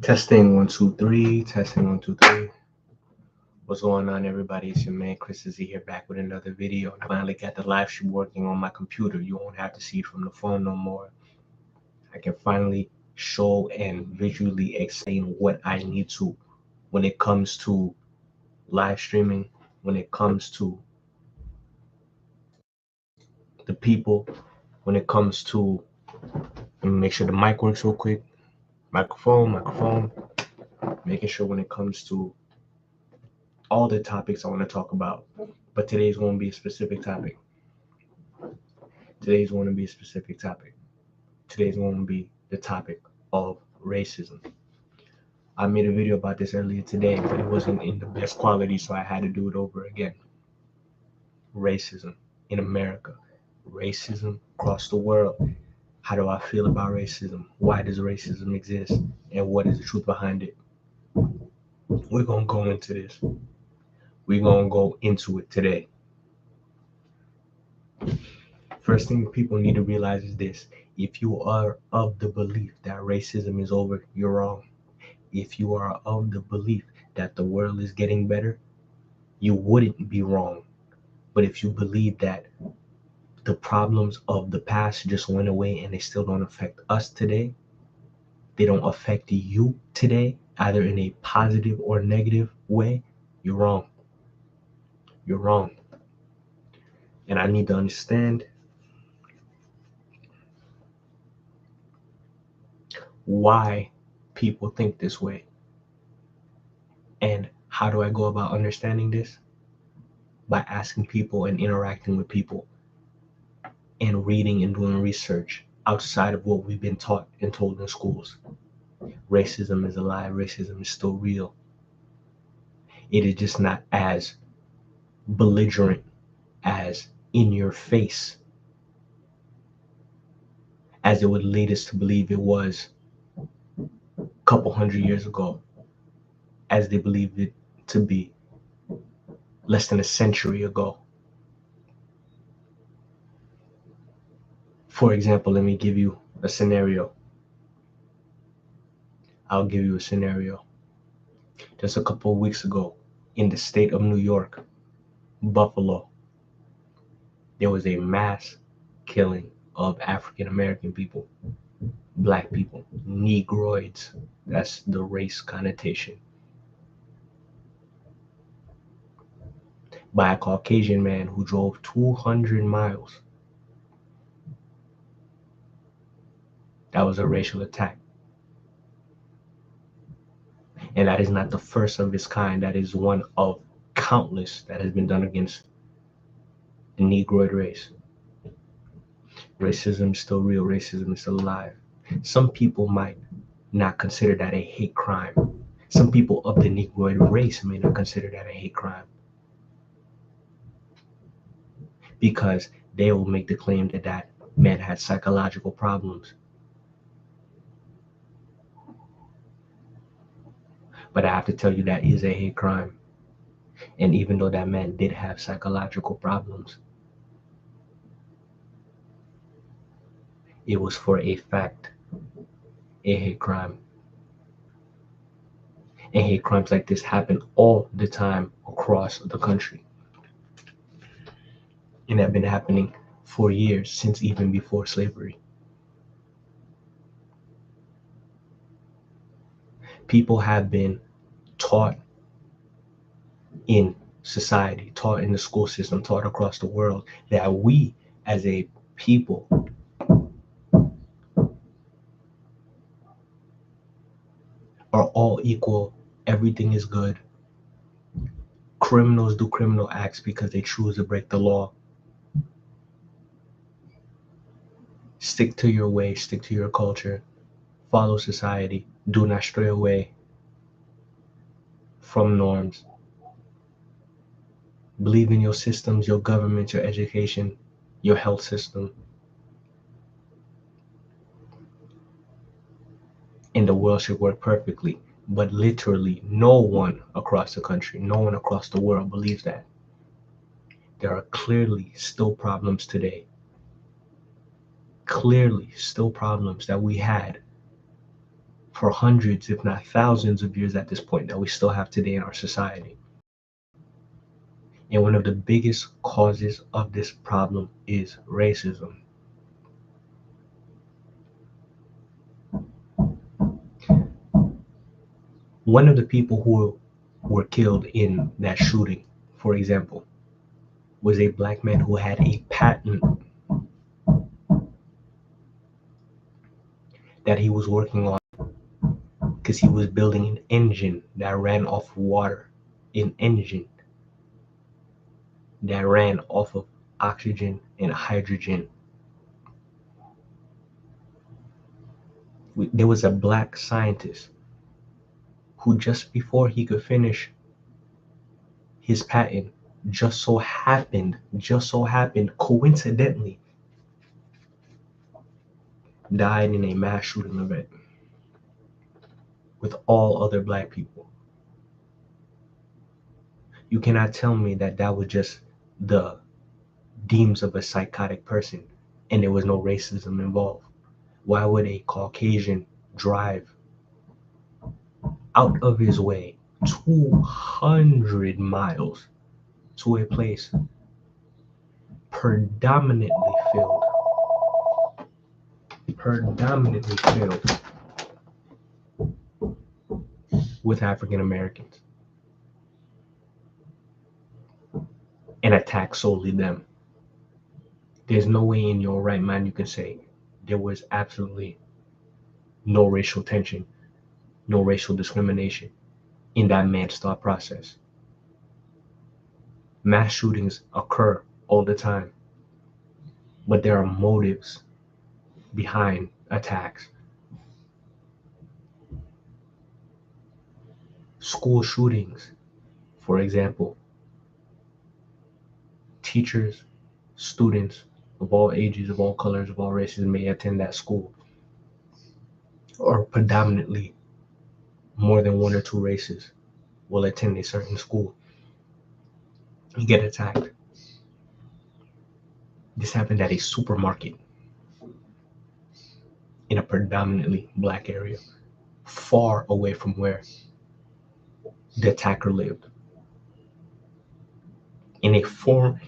Testing 1 2 3. Testing 1 2 3. What's going on, everybody? It's your man Chris Izzy here, back with another video. I finally got the live stream working on my computer. You won't have to see it from the phone no more. I can finally show and visually explain what I need to when it comes to live streaming, when it comes to the people, when it comes to, let me make sure the mic works real quick. Microphone. Making sure when it comes to all the topics I want to talk about. But today's going to be a specific topic. Today's going to be the topic of racism. I made a video about this earlier today, but it wasn't in the best quality, so I had to do it over again. Racism in America, racism across the world. How do I feel about racism? Why does racism exist? And what is the truth behind it? We're going to go into this. We're going to go into it today. First thing people need to realize is this. If you are of the belief that racism is over, you're wrong. If you are of the belief that the world is getting better, you wouldn't be wrong. But if you believe that the problems of the past just went away and they still don't affect us today, they don't affect you today, either in a positive or negative way, you're wrong. You're wrong. And I need to understand why people think this way. And how do I go about understanding this? By asking people and interacting with people and reading and doing research outside of what we've been taught and told in schools. Racism is a lie. Racism is still real. It is just not as belligerent, as in your face, as it would lead us to believe it was a couple hundred years ago, as they believed it to be less than a century ago. For example, let me give you a scenario. I'll give you a scenario. Just a couple of weeks ago, in the state of New York, Buffalo, there was a mass killing of African American people, black people, Negroids. That's the race connotation. By a Caucasian man who drove 200 miles. That was a racial attack. And that is not the first of its kind. That is one of countless that has been done against the Negroid race. Racism is still real. Racism is still alive. Some people might not consider that a hate crime. Some people of the Negroid race may not consider that a hate crime, because they will make the claim that that man had psychological problems. But I have to tell you, that is a hate crime. And even though that man did have psychological problems, it was for a fact a hate crime. And hate crimes like this happen all the time across the country. And have been happening for years, since even before slavery. People have been taught in society, taught in the school system, taught across the world, that we as a people are all equal. Everything is good. Criminals do criminal acts because they choose to break the law. Stick to your way, stick to your culture, follow society, do not stray away from norms. Believe in your systems, your government, your education, your health system. And the world should work perfectly. But literally no one across the country, no one across the world believes that. There are clearly still problems today. Clearly still problems that we had for hundreds, if not thousands of years at this point that we still have today in our society. And one of the biggest causes of this problem is racism. One of the people who were killed in that shooting, for example, was a black man who had a patent that he was working on because he was building an engine that ran off of water, an engine that ran off of oxygen and hydrogen. There was a black scientist who, just before he could finish his patent, just so happened, coincidentally, died in a mass shooting event with all other black people. You cannot tell me that that was just the deems of a psychotic person and there was no racism involved. Why would a Caucasian drive out of his way 200 miles to a place predominantly filled with African Americans and attack solely them? There's no way in your right mind you can say there was absolutely no racial tension, no racial discrimination in that man's thought process. Mass shootings occur all the time, but there are motives behind attacks. School shootings, for example, teachers, students of all ages, of all colors, of all races may attend that school, or predominantly more than one or two races will attend a certain school and get attacked. This happened at a supermarket in a predominantly black area, far away from where the attacker lived, in a foreign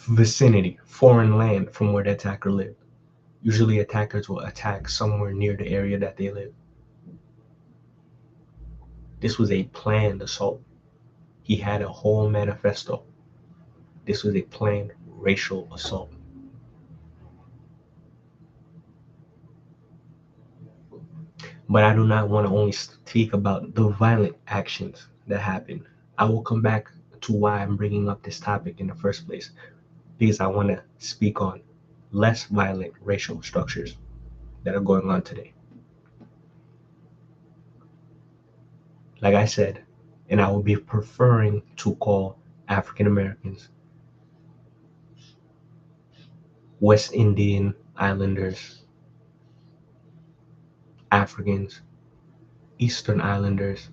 vicinity, foreign land from where the attacker lived. Usually attackers will attack somewhere near the area that they live. This was a planned assault. He had a whole manifesto. This was a planned racial assault. But I do not want to only speak about the violent actions that happened. I will come back to why I'm bringing up this topic in the first place, because I want to speak on less violent racial structures that are going on today. Like I said, and I would be preferring to call African Americans, West Indian Islanders, Africans, Eastern Islanders,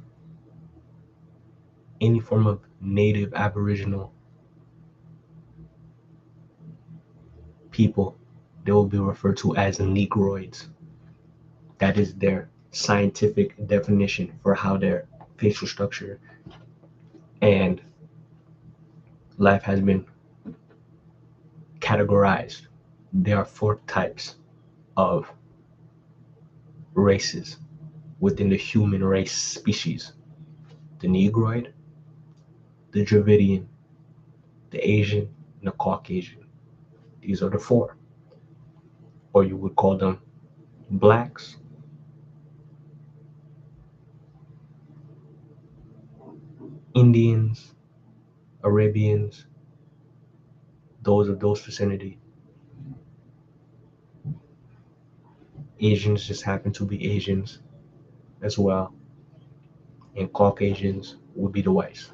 any form of native Aboriginal people, they will be referred to as Negroids. That is their scientific definition for how their facial structure and life has been categorized. There are four types of races within the human race species: the Negroid, the Dravidian, the Asian, and the Caucasian. These are the four. Or you would call them blacks, Indians, Arabians, those of those vicinity. Asians just happen to be Asians as well. And Caucasians would be the whites.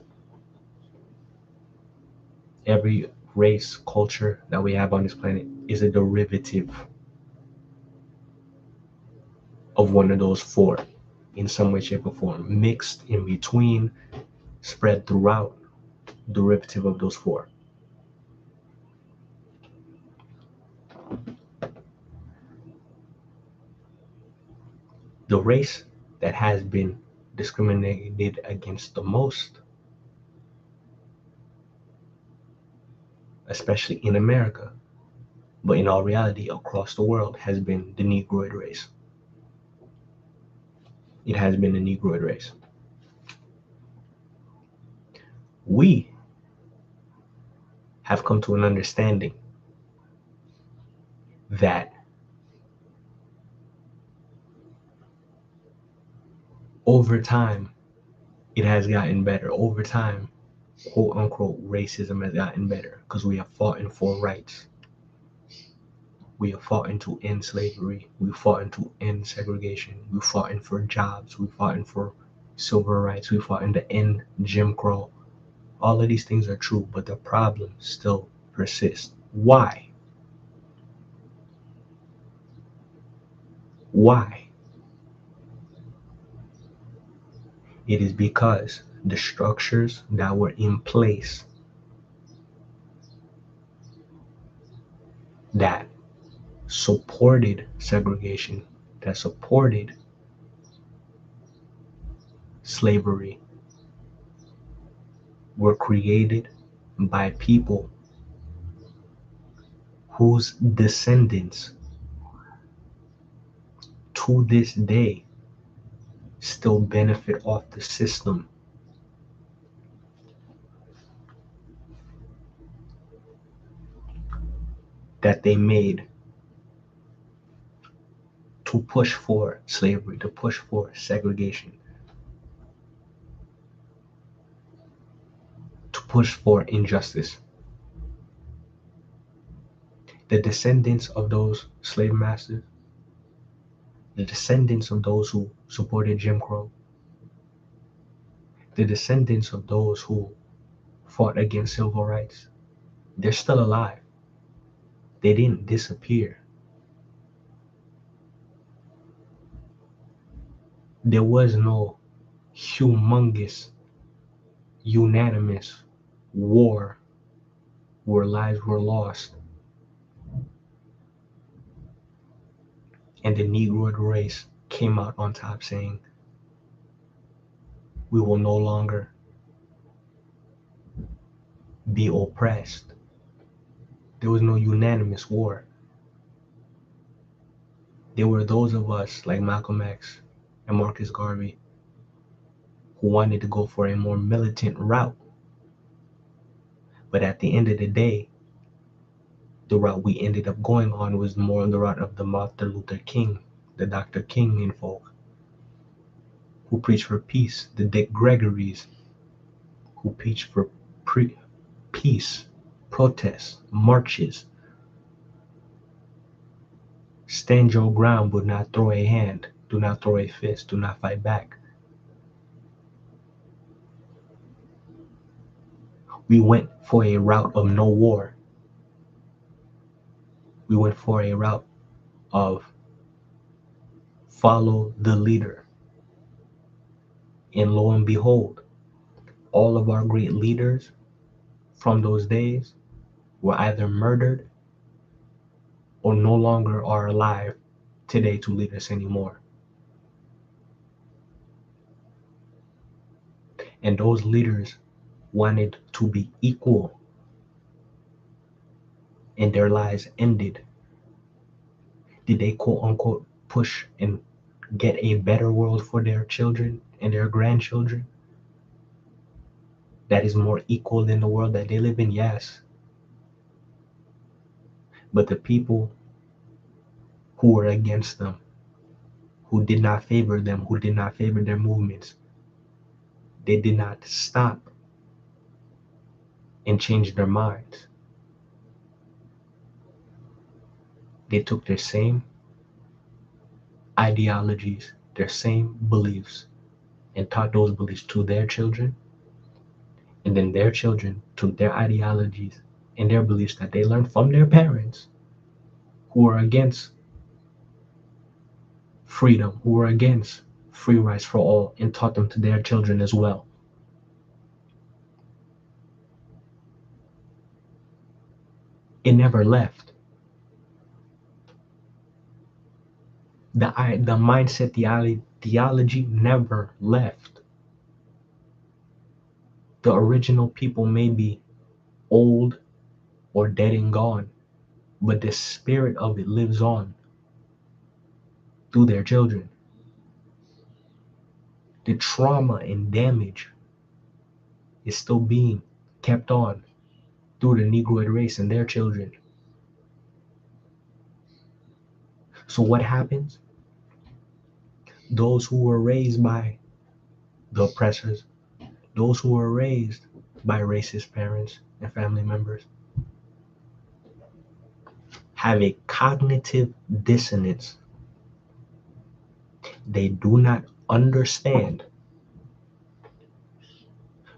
Every race, culture that we have on this planet is a derivative of one of those four in some way, shape, or form, mixed in between, spread throughout, derivative of those four. The race that has been discriminated against the most, especially in America, but in all reality across the world, has been the Negroid race. It has been the Negroid race. We have come to an understanding that over time it has gotten better. Over time, quote unquote, racism has gotten better because we have fought for rights. We have fought to end slavery. We fought to end segregation. We fought for jobs. We fought for civil rights. We fought to end Jim Crow. All of these things are true, but the problem still persists. Why? Why? It is because the structures that were in place that supported segregation, that supported slavery, were created by people whose descendants to this day still benefit off the system that they made to push for slavery, to push for segregation, to push for injustice. The descendants of those slave masters, the descendants of those who supported Jim Crow, the descendants of those who fought against civil rights, they're still alive. They didn't disappear. There was no humongous, unanimous war where lives were lost and the Negroid race came out on top saying, we will no longer be oppressed. There was no unanimous war. There were those of us like Malcolm X and Marcus Garvey who wanted to go for a more militant route. But at the end of the day, the route we ended up going on was more the route of the Martin Luther King, the Dr. King and folk, who preached for peace, the Dick Gregories, who preached for peace, protests, marches. Stand your ground, but not throw a hand. Do not throw a fist. Do not fight back. We went for a route of no war. We went for a route of follow the leader. And lo and behold, all of our great leaders from those days were either murdered or no longer are alive today to lead us anymore. And those leaders wanted to be equal, and their lives ended. Did they quote unquote push and get a better world for their children and their grandchildren that is more equal than the world that they live in? Yes. But the people who were against them, who did not favor them, who did not favor their movements, they did not stop and change their minds. They took their same ideologies, their same beliefs, and taught those beliefs to their children, and then their children took their ideologies and their beliefs that they learned from their parents who were against freedom, who were against free rights for all, and taught them to their children as well. It never left. The mindset theology never left. The original people may be old or dead and gone, but the spirit of it lives on through their children. The trauma and damage is still being kept on through the Negroid race and their children. So what happens? Those who were raised by the oppressors, those who were raised by racist parents and family members, have a cognitive dissonance. They do not understand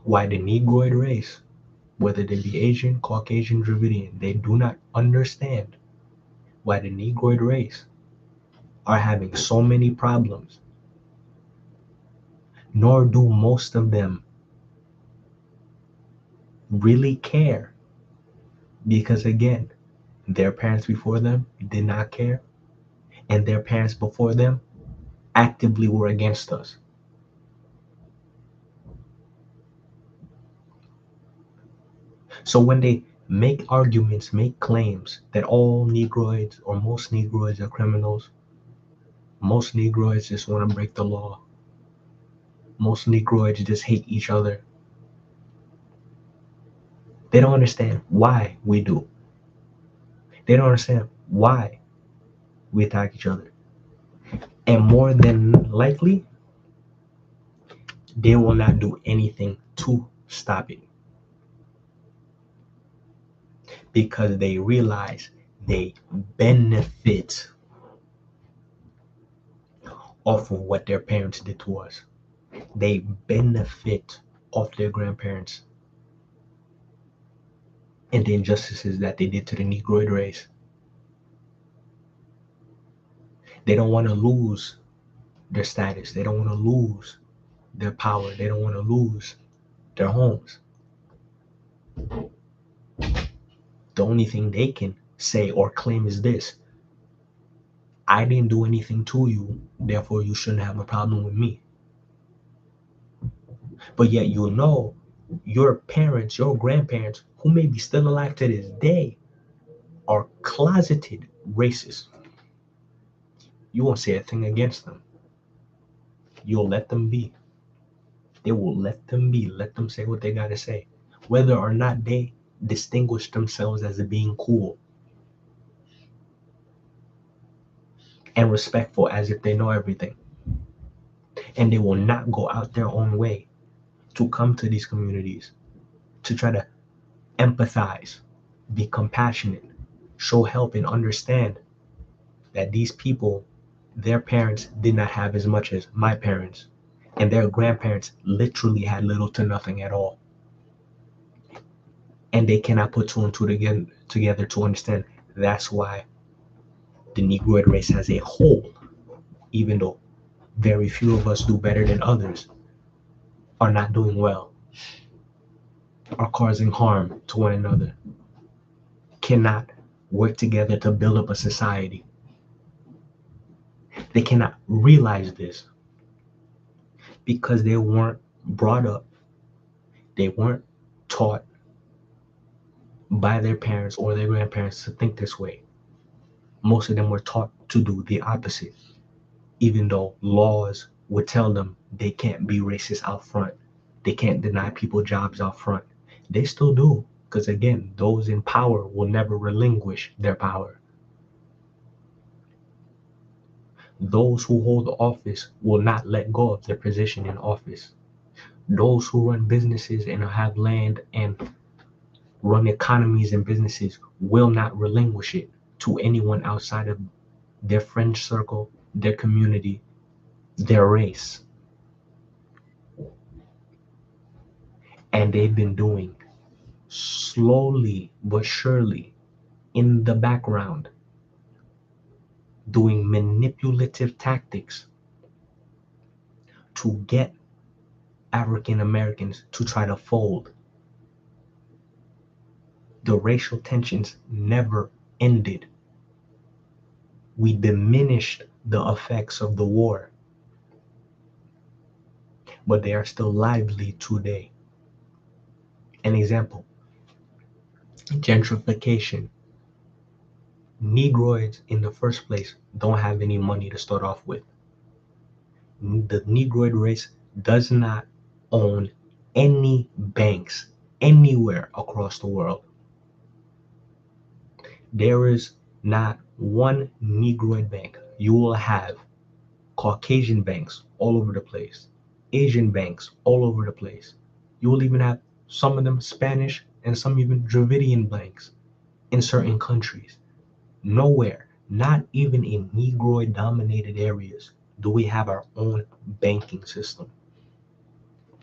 why the Negroid race, whether they be Asian, Caucasian, Dravidian, they do not understand why the Negroid race are having so many problems, nor do most of them really care, because again, their parents before them did not care, and their parents before them actively were against us. So when they make arguments, make claims that all Negroids or most Negroids are criminals, most Negroids just want to break the law, most Negroids just hate each other, they don't understand why we do. They don't understand why we attack each other. And more than likely, they will not do anything to stop it, because they realize they benefit off of what their parents did to us. They benefit off their grandparents and the injustices that they did to the Negroid race. They don't want to lose their status. They don't want to lose their power. They don't want to lose their homes. The only thing they can say or claim is this: I didn't do anything to you, therefore you shouldn't have a problem with me. But yet you know your parents, your grandparents, who may be still alive to this day, are closeted racists. You won't say a thing against them. You'll let them be. They will let them be. Let them say what they gotta say. Whether or not they distinguish themselves as being cool and respectful as if they know everything. And they will not go out their own way to come to these communities to try to empathize, be compassionate, show help, and understand that these people, their parents did not have as much as my parents, and their grandparents literally had little to nothing at all. And they cannot put two and two together to understand that's why the Negroid race as a whole, even though very few of us do better than others, are not doing well, are causing harm to one another, cannot work together to build up a society. They cannot realize this because they weren't brought up, they weren't taught by their parents or their grandparents to think this way. Most of them were taught to do the opposite, even though laws would tell them they can't be racist out front. They can't deny people jobs out front. They still do, because again, those in power will never relinquish their power. Those who hold office will not let go of their position in office. Those who run businesses and have land and run economies and businesses will not relinquish it to anyone outside of their friend circle, their community, their race. And they've been doing slowly but surely in the background, doing manipulative tactics to get African Americans to try to fold. The racial tensions never ended. We diminished the effects of the war, but they are still lively today. An example, gentrification. Negroids in the first place don't have any money to start off with. The Negroid race does not own any banks anywhere across the world. There is not one Negroid bank. You will have Caucasian banks all over the place, Asian banks all over the place. You will even have some of them Spanish and some even Dravidian banks in certain countries. Nowhere, not even in Negroid dominated areas, do we have our own banking system.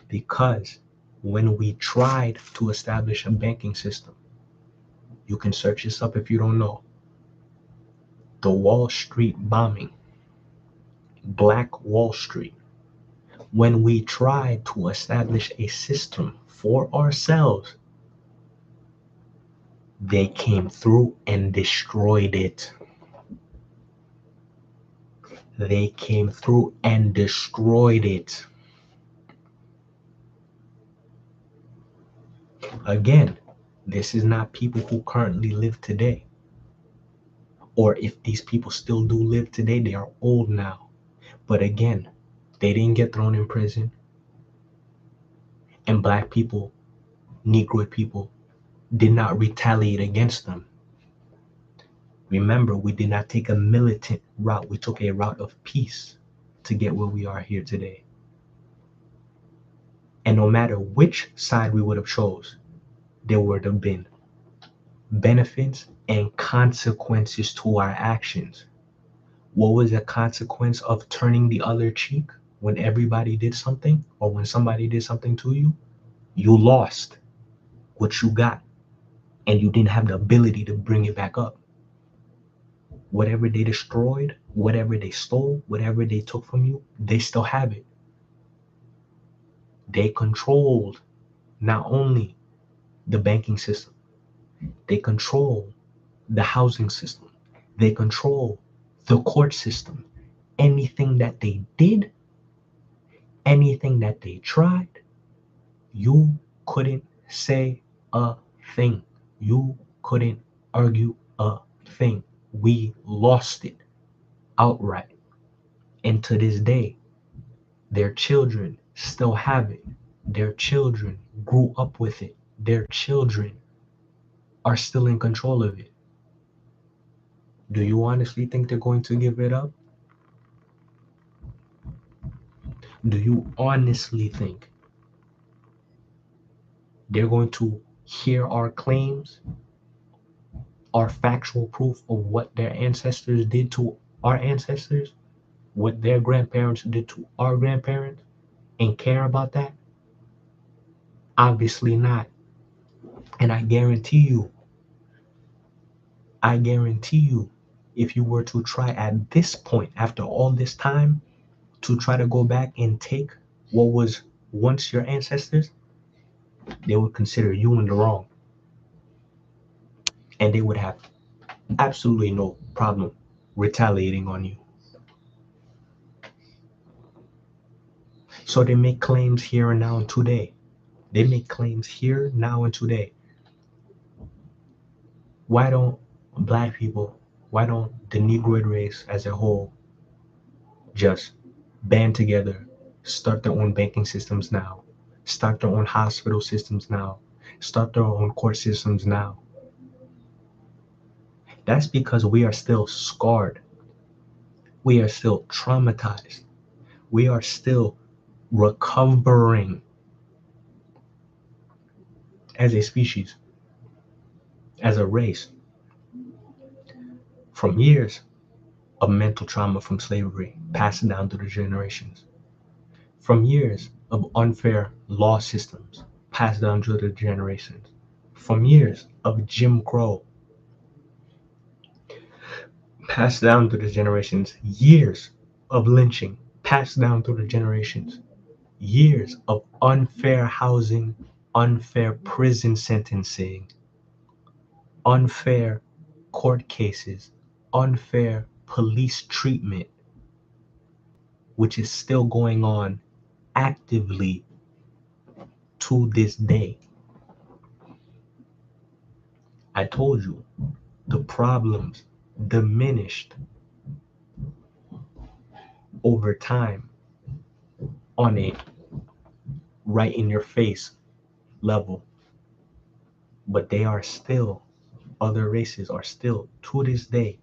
Because when we tried to establish a banking system, you can search this up if you don't know. The Wall Street bombing, Black Wall Street. When we tried to establish a system for ourselves, they came through and destroyed it. They came through and destroyed it. Again, this is not people who currently live today. Or if these people still do live today, they are old now. But again, they didn't get thrown in prison. And black people, Negroid people, did not retaliate against them. Remember, we did not take a militant route. We took a route of peace to get where we are here today. And no matter which side we would have chose, there would have been benefits and consequences to our actions. What was the consequence of turning the other cheek when everybody did something or when somebody did something to you? You lost what you got and you didn't have the ability to bring it back up. Whatever they destroyed, whatever they stole, whatever they took from you, they still have it. They controlled not only the banking system, they control the housing system, they control the court system. Anything that they did, anything that they tried, you couldn't say a thing. You couldn't argue a thing. We lost it outright. And to this day, their children still have it. Their children grew up with it. Their children are still in control of it. Do you honestly think they're going to give it up? Do you honestly think they're going to hear our claims, our factual proof of what their ancestors did to our ancestors, what their grandparents did to our grandparents, and care about that? Obviously not. And I guarantee you, if you were to try at this point, after all this time, to try to go back and take what was once your ancestors, they would consider you in the wrong. And they would have absolutely no problem retaliating on you. So they make claims here and now and today. They make claims here, now, and today. Why don't black people, why don't the Negroid race as a whole just band together, start their own banking systems now, start their own hospital systems now, start their own court systems now? That's because we are still scarred. We are still traumatized. We are still recovering as a species, as a race, from years of mental trauma from slavery passed down through the generations, from years of unfair law systems passed down through the generations, from years of Jim Crow passed down through the generations, years of lynching passed down through the generations, years of unfair housing, unfair prison sentencing, unfair court cases, unfair police treatment, which is still going on actively to this day. I told you, the problems diminished over time on a right in your face level, but they are still, other races are still to this day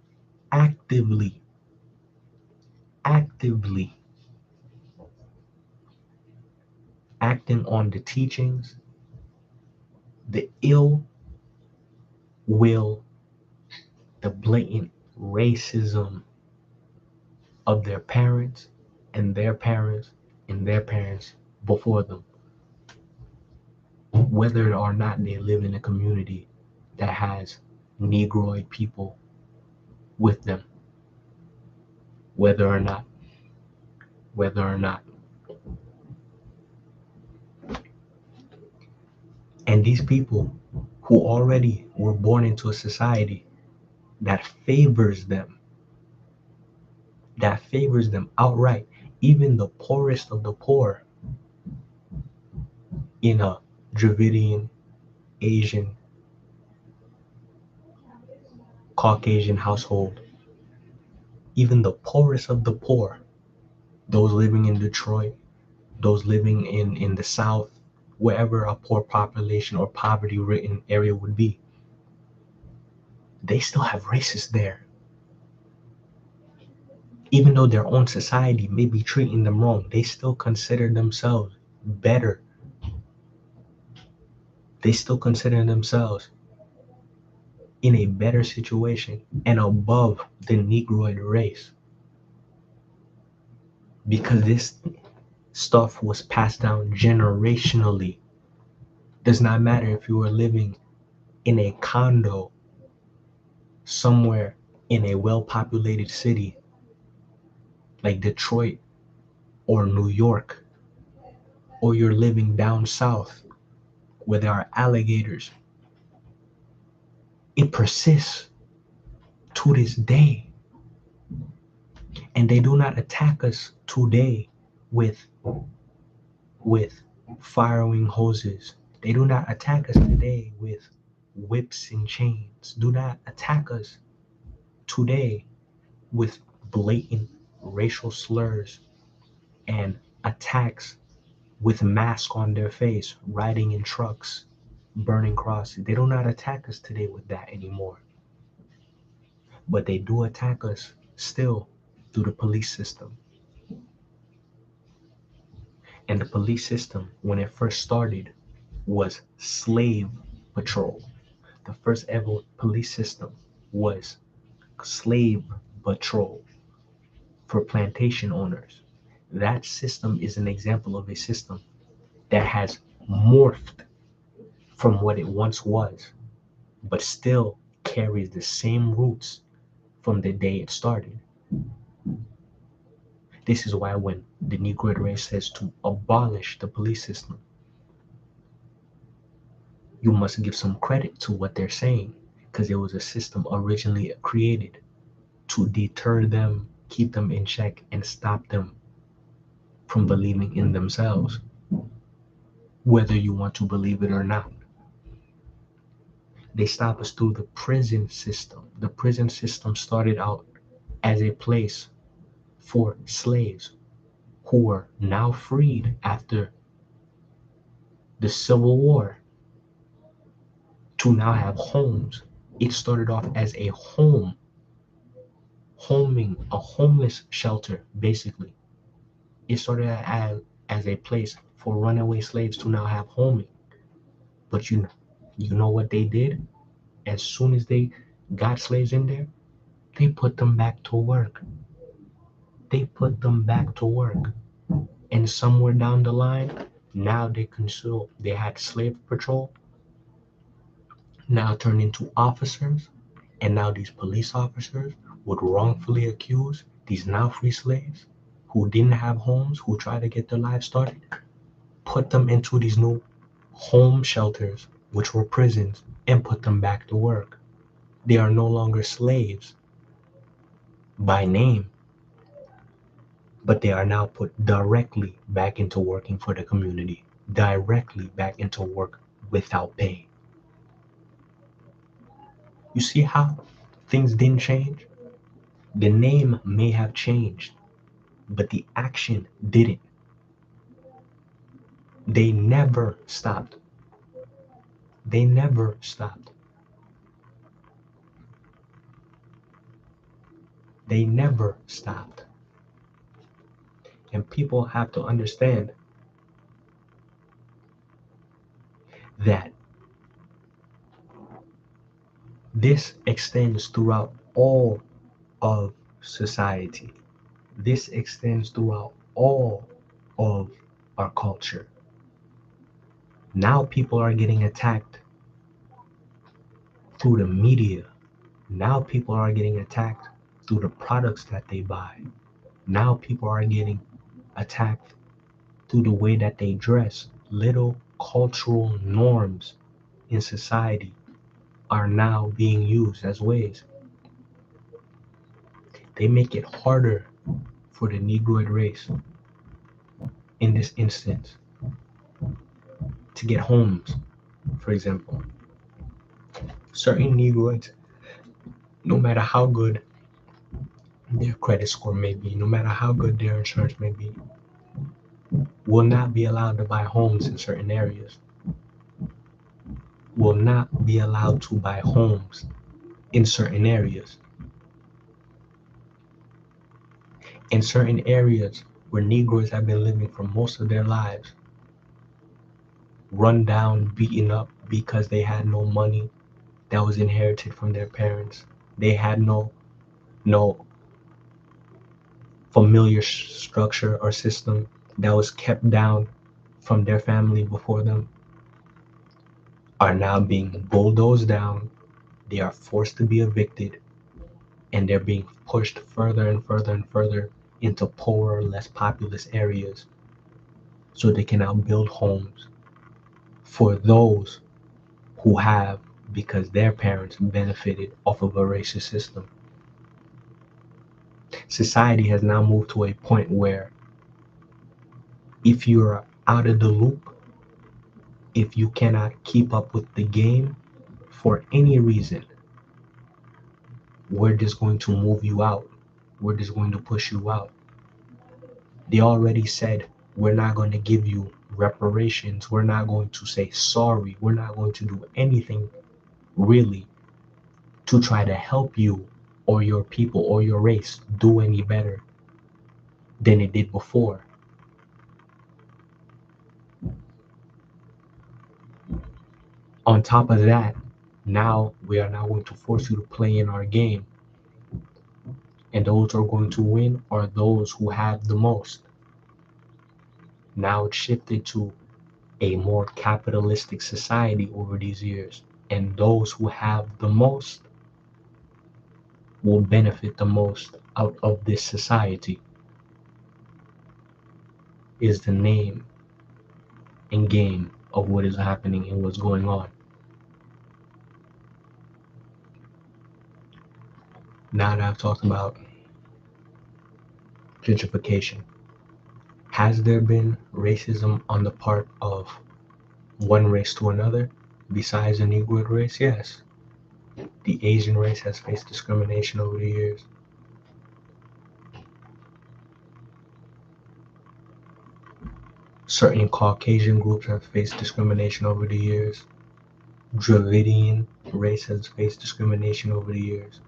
actively acting on the teachings, the ill will, the blatant racism of their parents and their parents and their parents before them, whether or not they live in a community that has Negroid people with them, whether or not, whether or not. And these people who already were born into a society that favors them outright, even the poorest of the poor in a Dravidian, Asian, Caucasian household, even the poorest of the poor, those living in Detroit, those living in the South, wherever a poor population or poverty ridden area would be, they still have racists there. Even though their own society may be treating them wrong, they still consider themselves better. They still consider themselves in a better situation and above the Negroid race, because this stuff was passed down generationally. Does not matter if you were living in a condo somewhere in a well-populated city like Detroit or New York, or you're living down south where there are alligators. It persists to this day. And they do not attack us today with firing hoses. They do not attack us today with whips and chains. Do not attack us today with blatant racial slurs and attacks with masks on their face, riding in trucks, burning crosses. They do not attack us today with that anymore. But they do attack us still through the police system. And the police system, when it first started, was slave patrol. The first ever police system was slave patrol for plantation owners. That system is an example of a system that has morphed from what it once was, but still carries the same roots from the day it started. This is why when the Negro race says to abolish the police system, you must give some credit to what they're saying, because it was a system originally created to deter them, keep them in check, and stop them from believing in themselves, whether you want to believe it or not. They stop us through the prison system. The prison system started out as a place for slaves who were now freed after the Civil War to now have homes. It started off as a a homeless shelter, basically. It started as a place for runaway slaves to now have homing. But you know what they did? As soon as they got slaves in there, they put them back to work. They put them back to work. And somewhere down the line, now they had slave patrol, now turned into officers. And now these police officers would wrongfully accuse these now free slaves who didn't have homes, who tried to get their lives started, put them into these new home shelters, which were prisons, and put them back to work. They are no longer slaves by name. but they are now put directly back into working for the community, directly back into work without pay. You see how things didn't change? The name may have changed, but the action didn't. They never stopped. They never stopped. They never stopped. And people have to understand that this extends throughout all of society. This extends throughout all of our culture. Now people are getting attacked through the media. Now people are getting attacked through the products that they buy. Now people are getting attacked through the way that they dress. Little cultural norms in society are now being used as ways. They make it harder for the Negroid race in this instance to get homes, for example. Certain Negroids, no matter how good their credit score may be, no matter how good their insurance may be, will not be allowed to buy homes in certain areas, will not be allowed to buy homes in certain areas. In certain areas where Negroes have been living for most of their lives, run down, beaten up because they had no money that was inherited from their parents. They had no familiar structure or system that was kept down from their family before them, are now being bulldozed down. They are forced to be evicted, and they're being pushed further and further and further into poorer, less populous areas so they can now build homes for those who have, because their parents benefited off of a racist system. Society has now moved to a point where if you're out of the loop, if you cannot keep up with the game for any reason, we're just going to move you out. We're just going to push you out. They already said, we're not going to give you reparations. We're not going to say sorry. We're not going to do anything really to try to help you or your people or your race do any better than it did before. On top of that, now we are now going to force you to play in our game. And those who are going to win are those who have the most. Now it's shifted to a more capitalistic society over these years. And those who have the most will benefit the most out of this society, is the name and game of what is happening and what's going on. Now that I've talked about gentrification, has there been racism on the part of one race to another besides the Negroid race? Yes. The Asian race has faced discrimination over the years. Certain Caucasian groups have faced discrimination over the years. Dravidian race has faced discrimination over the years.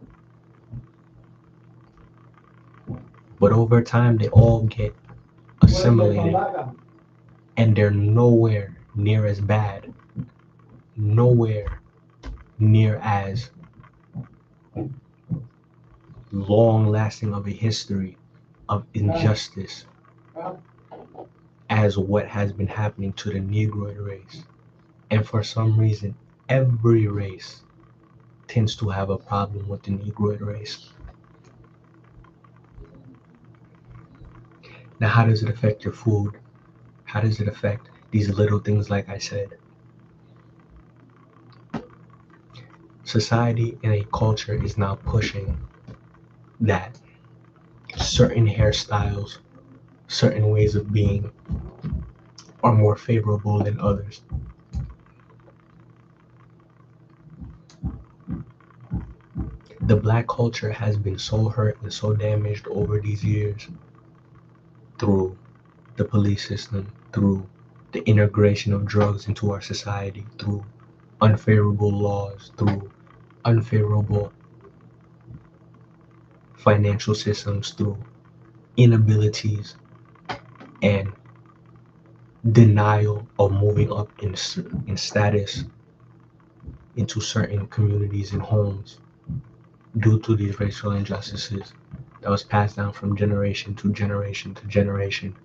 But over time, they all get assimilated, and they're nowhere near as bad, nowhere near as long-lasting of a history of injustice as what has been happening to the Negroid race. And for some reason, every race tends to have a problem with the Negroid race. Now, how does it affect your food? How does it affect these little things like I said? Society and a culture is now pushing that certain hairstyles certain ways of being are more favorable than others. The black culture has been so hurt and so damaged over these years through the police system, through the integration of drugs into our society, through unfavorable laws, through unfavorable financial systems, through inabilities and denial of moving up in status into certain communities and homes due to these racial injustices that was passed down from generation to generation to generation,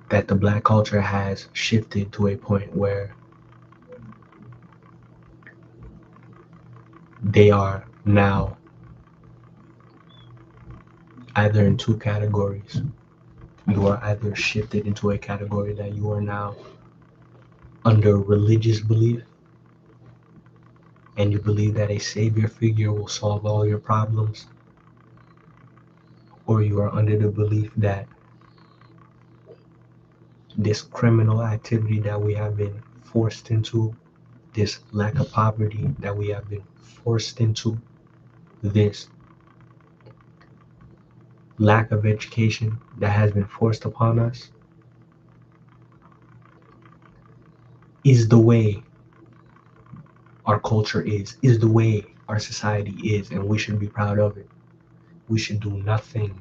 that the black culture has shifted to a point where they are now either in two categories. You are either shifted into a category that you are now under religious belief and you believe that a savior figure will solve all your problems, or you are under the belief that this criminal activity that we have been forced into, this lack of poverty that we have been forced into, this lack of education that has been forced upon us, is the way our culture is the way our society is, and we should be proud of it. We should do nothing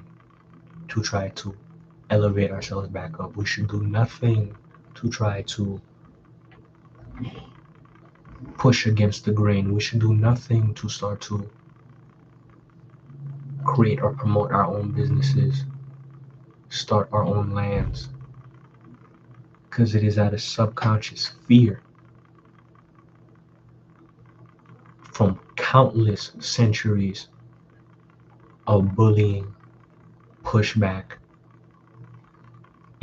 to try to elevate ourselves back up. We should do nothing to try to push against the grain. We should do nothing to start to create or promote our own businesses, start our own lands, because it is out of subconscious fear from countless centuries of bullying, pushback,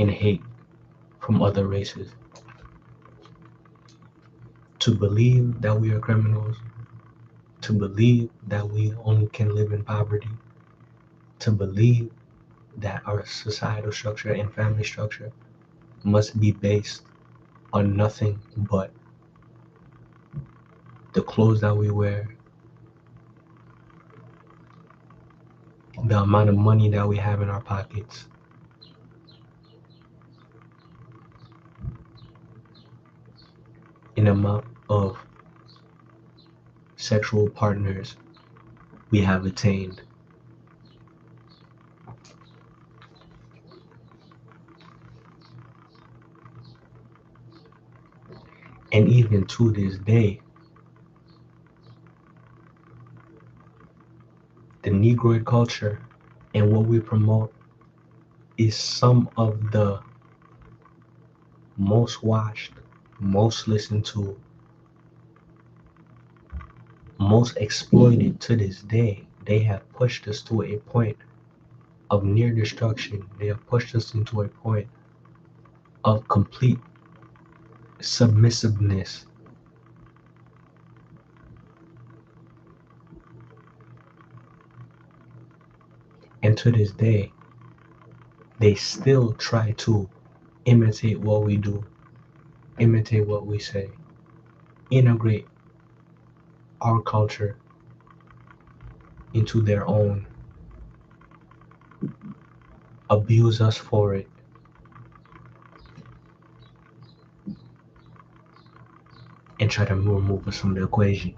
and hate from other races. To believe that we are criminals, to believe that we only can live in poverty, to believe that our societal structure and family structure must be based on nothing but the clothes that we wear, the amount of money that we have in our pockets, an amount of sexual partners we have attained. And even to this day, the Negroid culture and what we promote is some of the most watched, most listened to, most exploited to this day. They have pushed us to a point of near destruction. They have pushed us into a point of complete submissiveness. And to this day, they still try to imitate what we do, imitate what we say, integrate our culture into their own, abuse us for it, and try to remove us from the equation.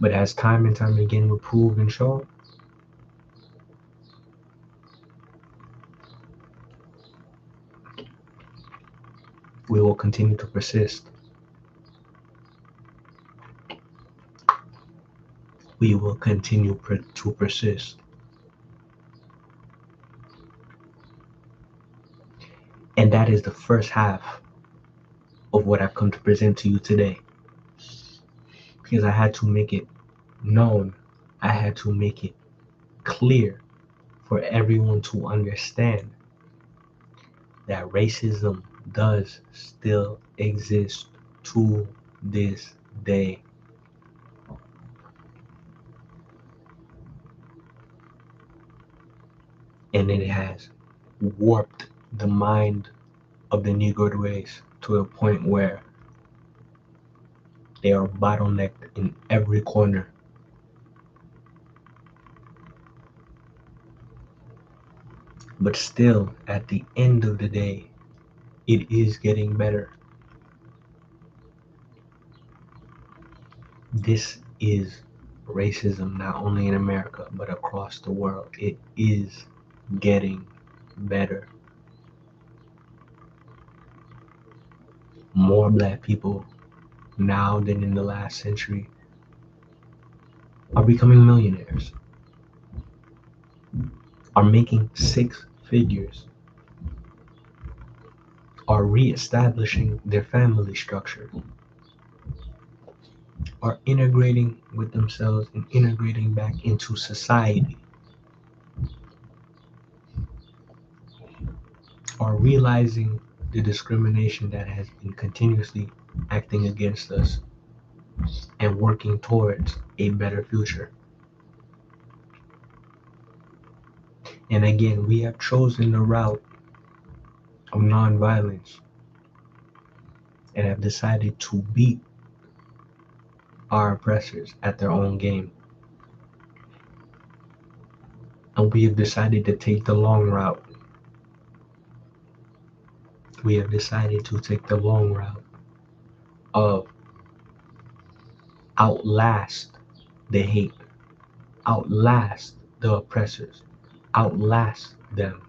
But as time and time again we prove and show, we will continue to persist. We will continue to persist. And that is the first half of what I've come to present to you today. Because I had to make it known, I had to make it clear for everyone to understand that racism does still exist to this day. And it has warped the mind of the Negro race to a point where they are bottlenecked in every corner. But still, at the end of the day, it is getting better. This is racism not only in America but across the world. It is getting better. More black people now than in the last century are becoming millionaires, are making six figures, are reestablishing their family structure, are integrating with themselves and integrating back into society, are realizing the discrimination that has been continuously acting against us and working towards a better future. And again, we have chosen the route of nonviolence and have decided to beat our oppressors at their own game. And we have decided to take the long route. We have decided to take the long route of outlast the hate, outlast the oppressors, outlast them.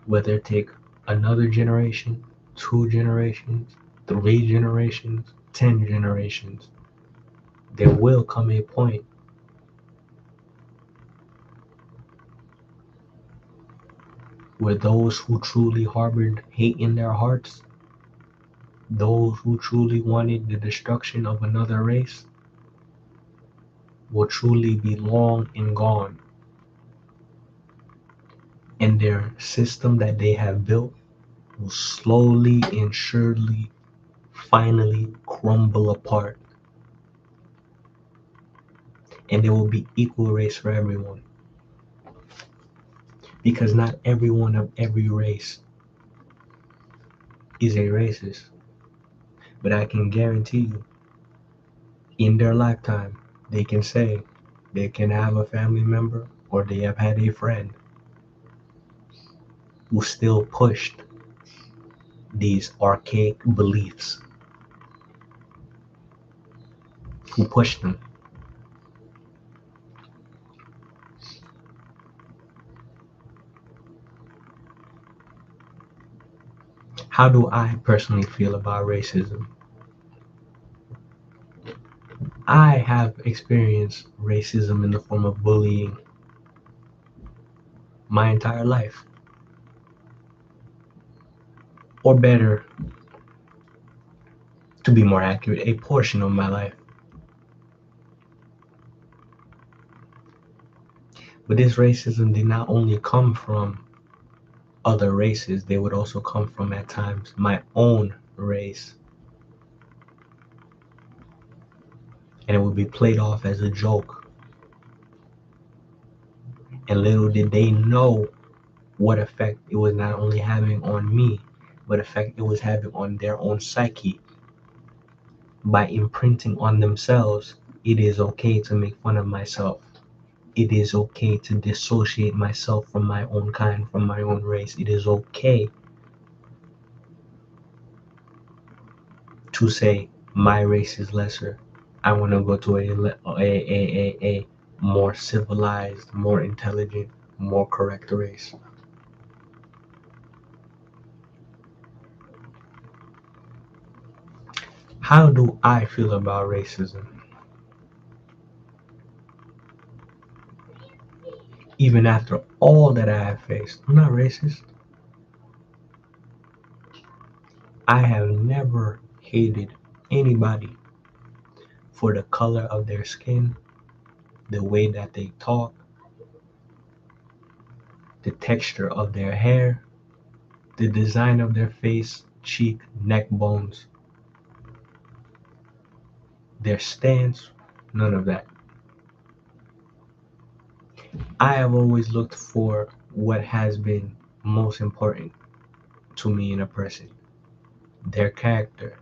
Whether it take another generation, 2 generations, 3 generations, 10 generations, there will come a point where those who truly harbored hate in their hearts, those who truly wanted the destruction of another race, will truly be long and gone. And their system that they have built will slowly and surely finally crumble apart. And there will be equal race for everyone. Because not everyone of every race is a racist. But I can guarantee you, in their lifetime, they can say they can have a family member or they have had a friend who still pushed these archaic beliefs, who pushed them. How do I personally feel about racism? I have experienced racism in the form of bullying my entire life. Or better, to be more accurate, a portion of my life. But this racism did not only come from other races, they would also come from, at times, my own race. And it would be played off as a joke. And little did they know what effect it was not only having on me, but effect it was having on their own psyche. By imprinting on themselves, it is okay to make fun of myself. It is okay to dissociate myself from my own kind, from my own race. It is okay to say my race is lesser. I want to go to a more civilized, more intelligent, more correct race. How do I feel about racism? Even after all that I have faced, I'm not racist. I have never hated anybody for the color of their skin, the way that they talk, the texture of their hair, the design of their face, cheek, neck bones, their stance, none of that. I have always looked for what has been most important to me in a person: their character,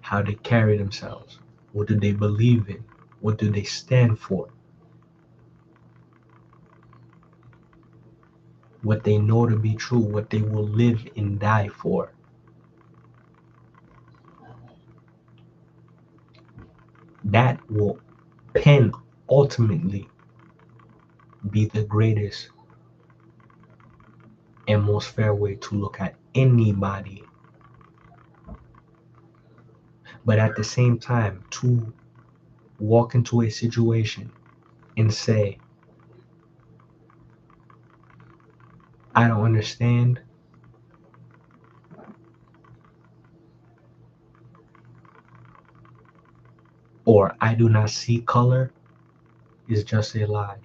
how they carry themselves, what do they believe in, what do they stand for, what they know to be true, what they will live and die for. That will pen ultimately be the greatest and most fair way to look at anybody. But at the same time, to walk into a situation and say, I don't understand, or I do not see color, is just a lie.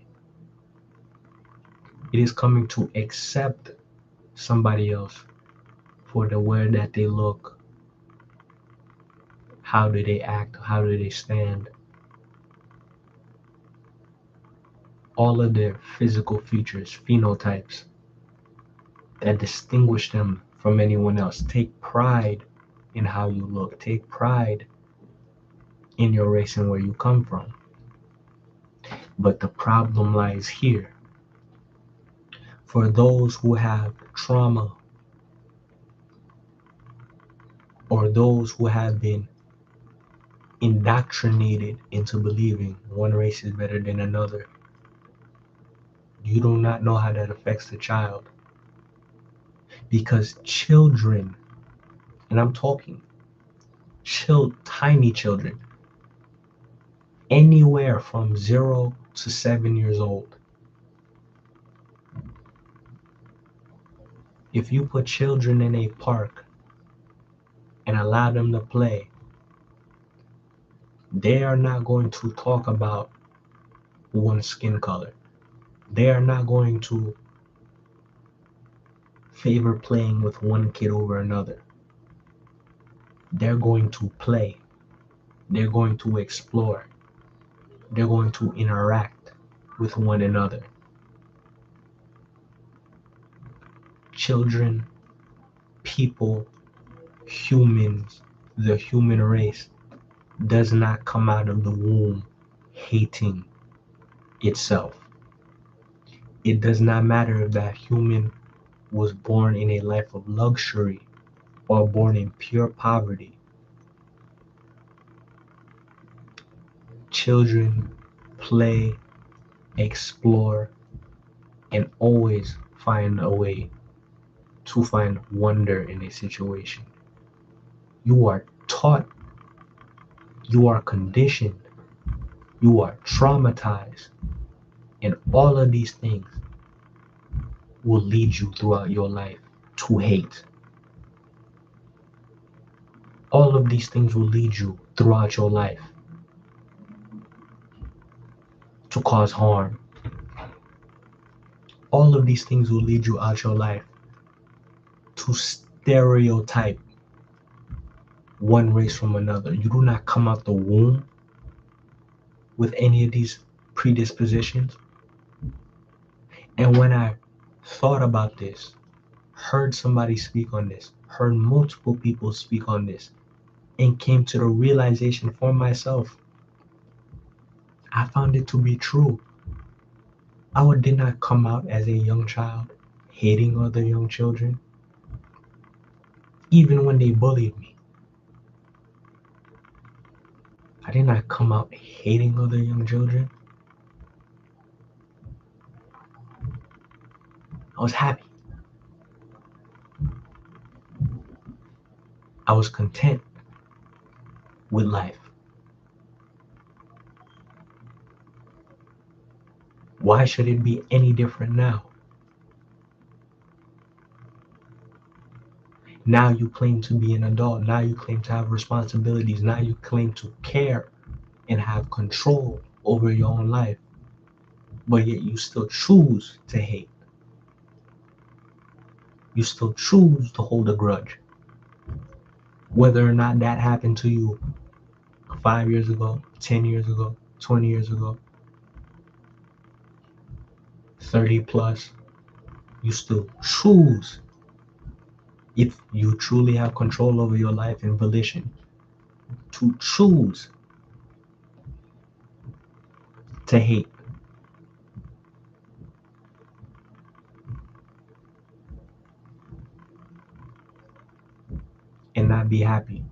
It is coming to accept somebody else for the way that they look, how do they act, how do they stand, all of their physical features, phenotypes that distinguish them from anyone else. Take pride in how you look, take pride in your race and where you come from. But the problem lies here. For those who have trauma or those who have been indoctrinated into believing one race is better than another, you do not know how that affects the child. Because children, and I'm talking tiny children, anywhere from 0 to 7 years old, if you put children in a park and allow them to play, they are not going to talk about one skin color. They are not going to favor playing with one kid over another. They're going to play. They're going to explore. They're going to interact with one another. Children, people, humans, the human race does not come out of the womb hating itself. It does not matter if that human was born in a life of luxury or born in pure poverty. Children play, explore, and always find a way to find wonder in a situation. You are taught, you are conditioned, you are traumatized, and all of these things will lead you throughout your life to hate. All of these things will lead you throughout your life to cause harm. All of these things will lead you out your life to stereotype one race from another. You do not come out the womb with any of these predispositions. And when I thought about this, heard somebody speak on this, heard multiple people speak on this, and came to the realization for myself, I found it to be true. I did not come out as a young child hating other young children, even when they bullied me. I did not come out hating other young children. I was happy. I was content with life. Why should it be any different now? Now you claim to be an adult. Now you claim to have responsibilities. Now you claim to care and have control over your own life. But yet you still choose to hate. You still choose to hold a grudge. Whether or not that happened to you 5 years ago, 10 years ago, 20 years ago, 30 plus, you still choose, if you truly have control over your life and volition, to choose to hate and not be happy.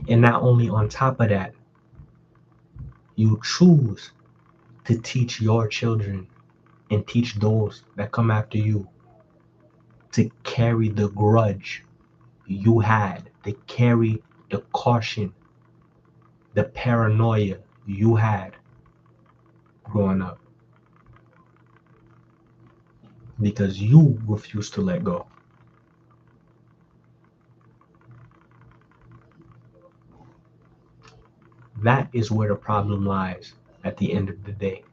And not only on top of that, you choose to teach your children and teach those that come after you to carry the grudge you had, to carry the caution, the paranoia you had growing up, because you refuse to let go. That is where the problem lies at the end of the day.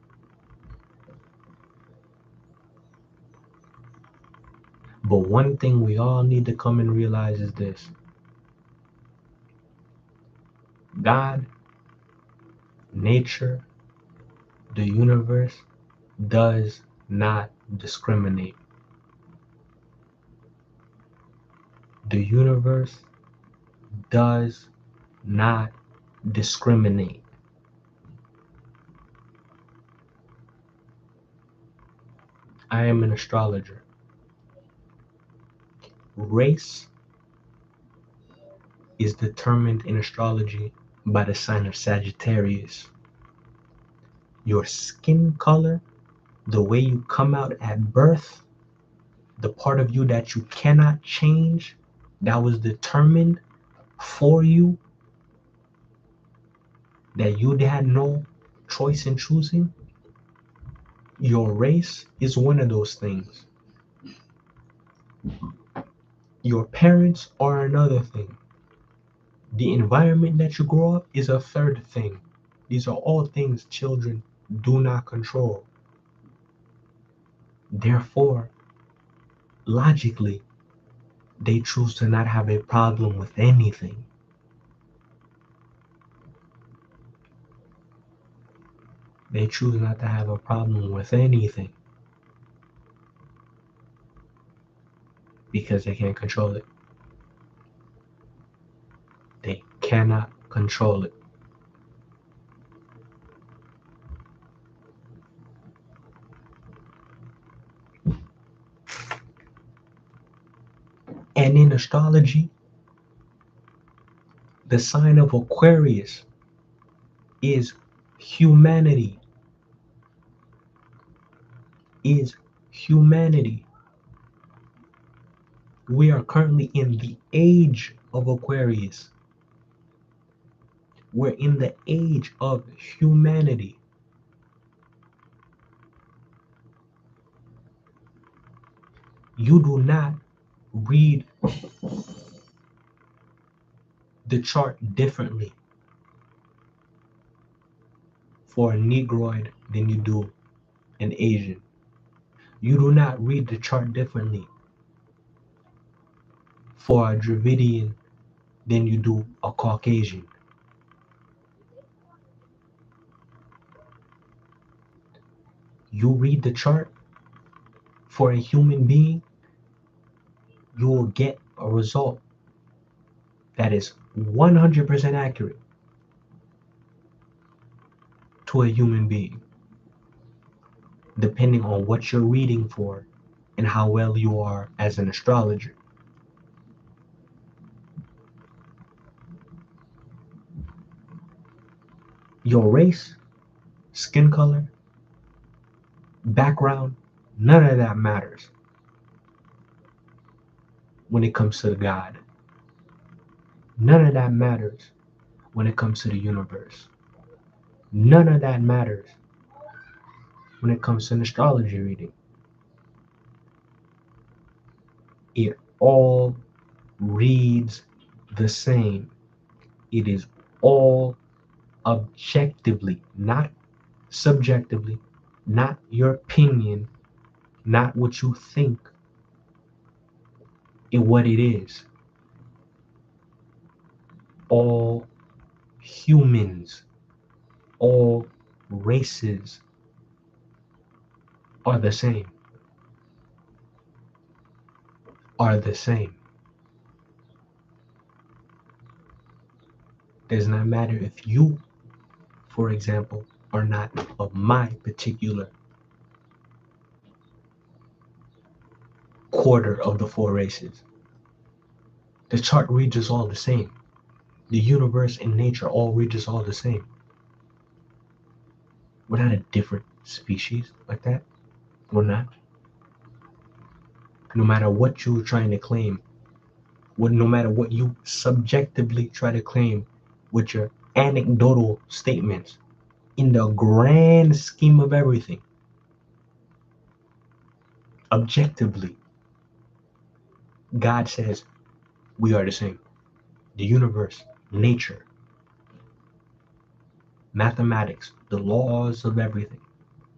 But one thing we all need to come and realize is this: God, nature, the universe does not discriminate. The universe does not discriminate. I am an astrologer. Race is determined in astrology by the sign of Sagittarius. Your skin color, the way you come out at birth, the part of you that you cannot change, that was determined for you, that you had no choice in choosing, your race is one of those things. Your parents are another thing. The environment that you grow up is a third thing. These are all things children do not control. Therefore, logically, they choose to not have a problem with anything. They choose not to have a problem with anything because they can't control it. They cannot control it. And in astrology, the sign of Aquarius is humanity. Is humanity. We are currently in the age of Aquarius. We're in the age of humanity. You do not read the chart differently for a Negroid than you do an Asian. You do not read the chart differently for a Dravidian than you do a Caucasian. You read the chart for a human being, you will get a result that is 100% accurate to a human being, depending on what you're reading for and how well you are as an astrologer. Your race, skin color, background, none of that matters when it comes to God. None of that matters when it comes to the universe. None of that matters when it comes to an astrology reading. It all reads the same. It is all objectively, not subjectively, not your opinion, not what you think, and what it is. All humans, all races are the same. are the same. Does not matter if you, for example, are not of my particular quarter of the four races. The chart reads us all the same. The universe and nature all read us all the same. We're not a different species like that. We're not. No matter what you're trying to claim, no matter what you subjectively try to claim with your anecdotal statements, in the grand scheme of everything, objectively, God says we are the same. The universe, nature, mathematics, the laws of everything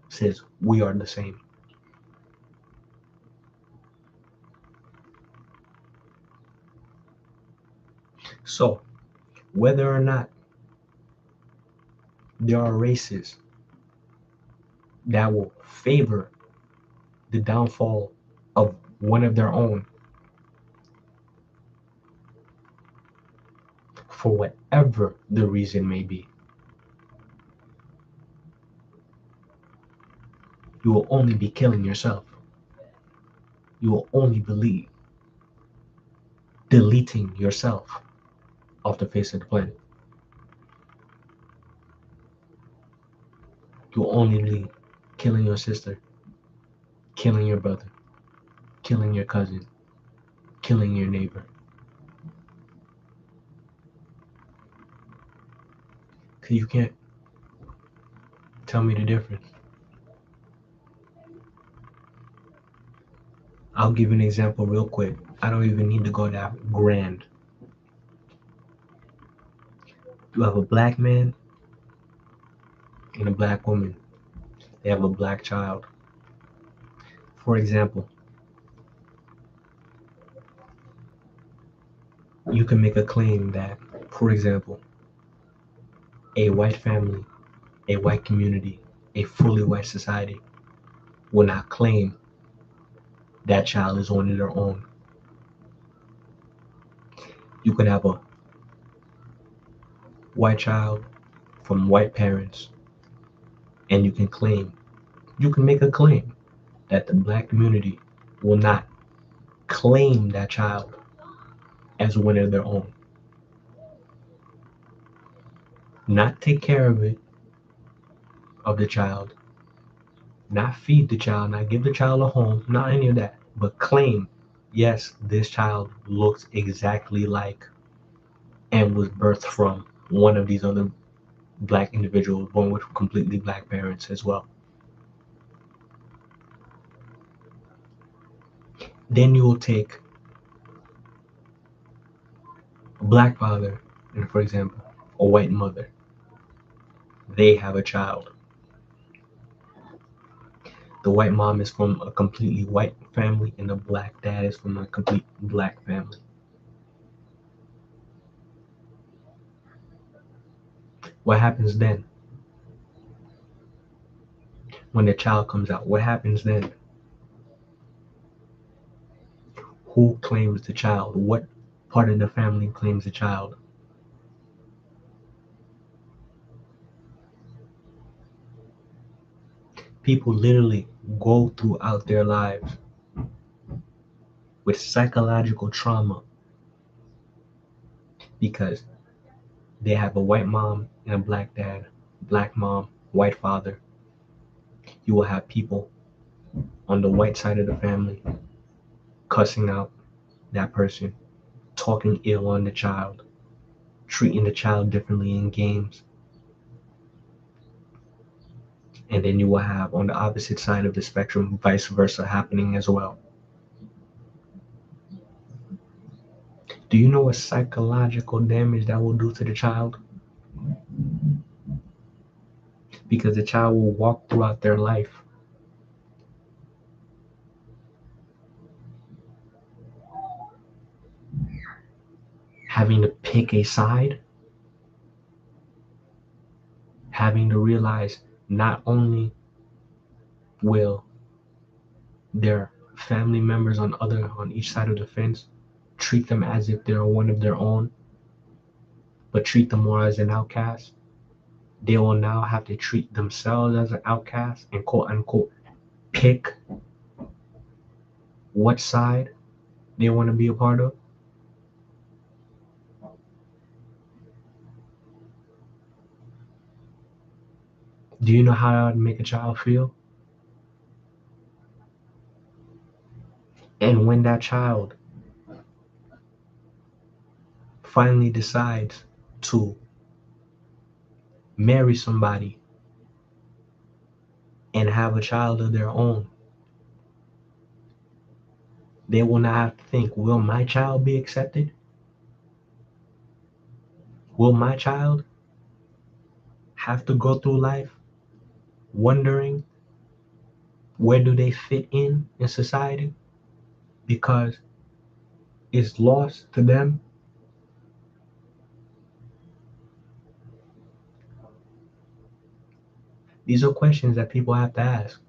says we are the same. So, whether or not there are races that will favor the downfall of one of their own for whatever the reason may be, you will only be killing yourself. You will only be deleting yourself off the face of the planet. You will only be killing your sister, killing your brother, killing your cousin, killing your neighbor. Because you can't tell me the difference. I'll give you an example real quick. I don't even need to go that grand. You have a black man and a black woman. They have a black child. For example, you can make a claim that, for example, a white family, a white community, a fully white society will not claim that child is on their own. You can have a white child from white parents, and you can make a claim that the black community will not claim that child as one of their own. Not take care of the child, not feed the child, not give the child a home, not any of that, but claim, yes, this child looks exactly like and was birthed from one of these other black individuals born with completely black parents as well. Then you will take a black father and, for example, a white mother. They have a child. The white mom is from a completely white family, and the black dad is from a complete black family. What happens then? When the child comes out, what happens then? Who claims the child? What part of the family claims the child? People literally go throughout their lives with psychological trauma because they have a white mom and a black dad, black mom, white father. You will have people on the white side of the family cussing out that person, talking ill on the child, treating the child differently in games. And then you will have on the opposite side of the spectrum, vice versa happening as well. Do you know what psychological damage that will do to the child? Because the child will walk throughout their life having to pick a side, having to realize not only will their family members on each side of the fence, treat them as if they're one of their own, but treat them more as an outcast. They will now have to treat themselves as an outcast and quote unquote pick what side they want to be a part of. Do you know how that would make a child feel? And when that child finally decides to marry somebody and have a child of their own, they will not have to think, will my child be accepted? Will my child have to go through life wondering where do they fit in society? Because it's lost to them. These are questions that people have to ask.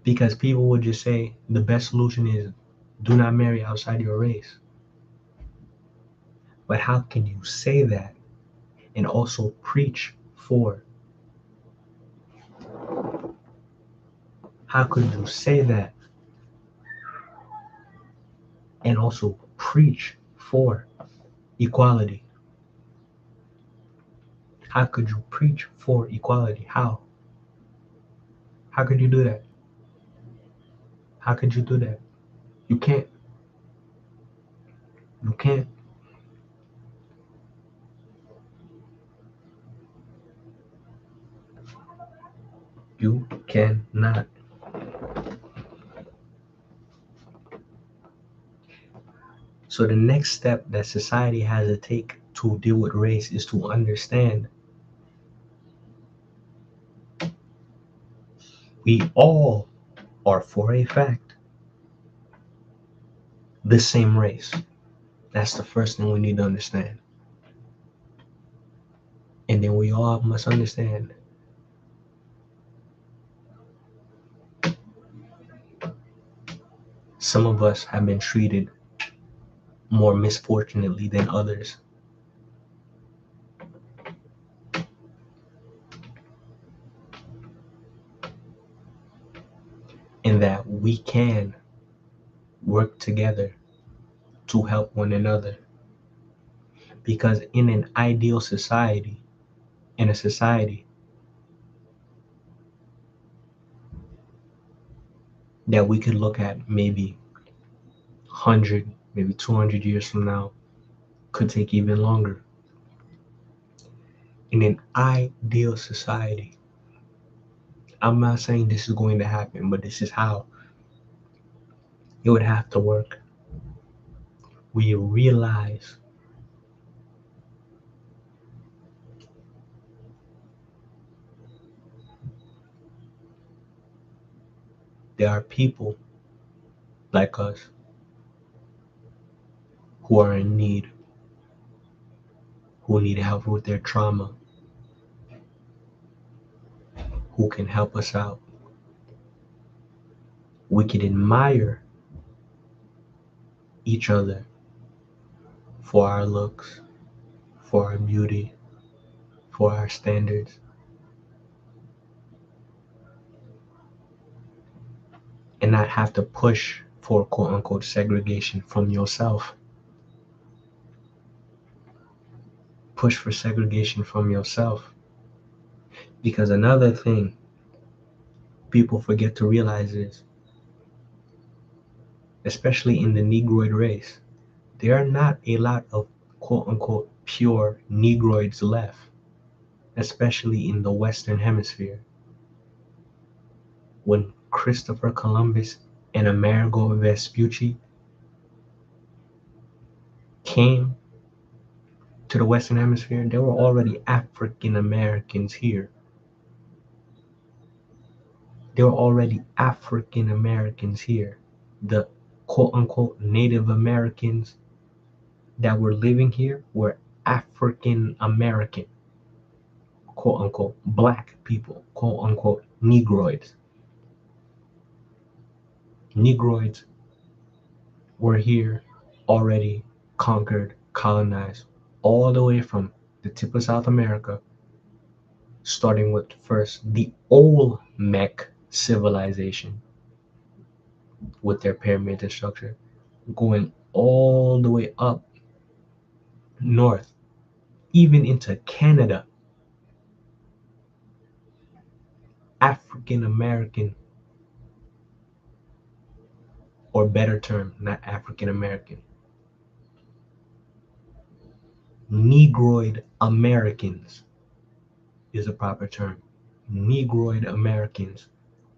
Because people would just say the best solution is do not marry outside your race. But how can you say that and also preach for? How could you say that and also preach for equality? How could you preach for equality? How? How could you do that? How could you do that? You can't. You can't. You cannot. So the next step that society has to take to deal with race is to understand we all are, for a fact, the same race. That's the first thing we need to understand. And then we all must understand some of us have been treated more misfortunately than others. And that we can work together to help one another. Because in an ideal society, in a society that we could look at maybe 100, maybe 200 years from now, could take even longer. In an ideal society, I'm not saying this is going to happen, but this is how it would have to work. We realize there are people like us who are in need, who need help with their trauma, who can help us out. We can admire each other for our looks, for our beauty, for our standards, and not have to push for quote unquote segregation from yourself. Push for segregation from yourself. Because another thing people forget to realize is, especially in the Negroid race, there are not a lot of quote unquote pure Negroids left, especially in the Western Hemisphere. When Christopher Columbus and Amerigo Vespucci came to the Western Hemisphere, there were already African Americans here. There were already African Americans here. The quote unquote Native Americans that were living here were African American, quote unquote, black people, quote unquote, Negroids. Negroids were here already, conquered, colonized, all the way from the tip of South America, starting with first the Olmec civilization with their pyramid and structure, going all the way up north, even into Canada. African American, or better term, not African American, Negroid Americans is a proper term. Negroid Americans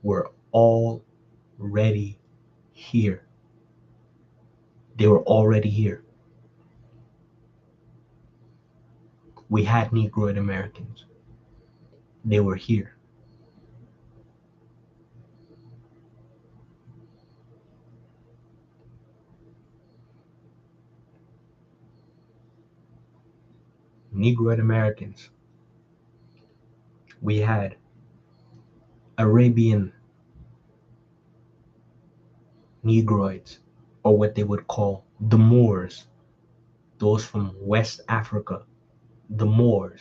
were already here. They were already here. We had Negroid Americans. They were here. Negroid Americans. We had Arabian Negroids, or what they would call the Moors, those from West Africa, the Moors.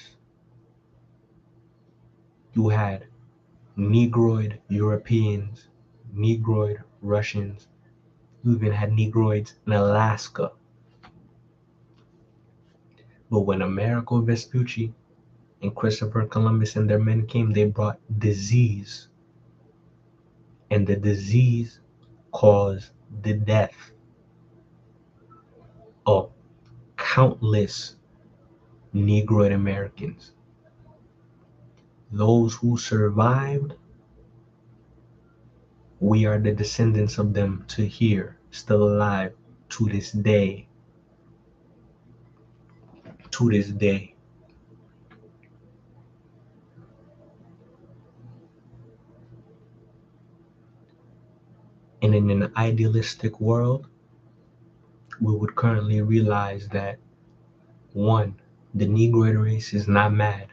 You had Negroid Europeans, Negroid Russians. You even had Negroids in Alaska. But when Amerigo Vespucci and Christopher Columbus and their men came, they brought disease. And the disease caused the death of countless Negroid Americans. Those who survived, we are the descendants of them to here, still alive to this day. To this day. And in an idealistic world, we would currently realize that one, the Negroid race is not mad.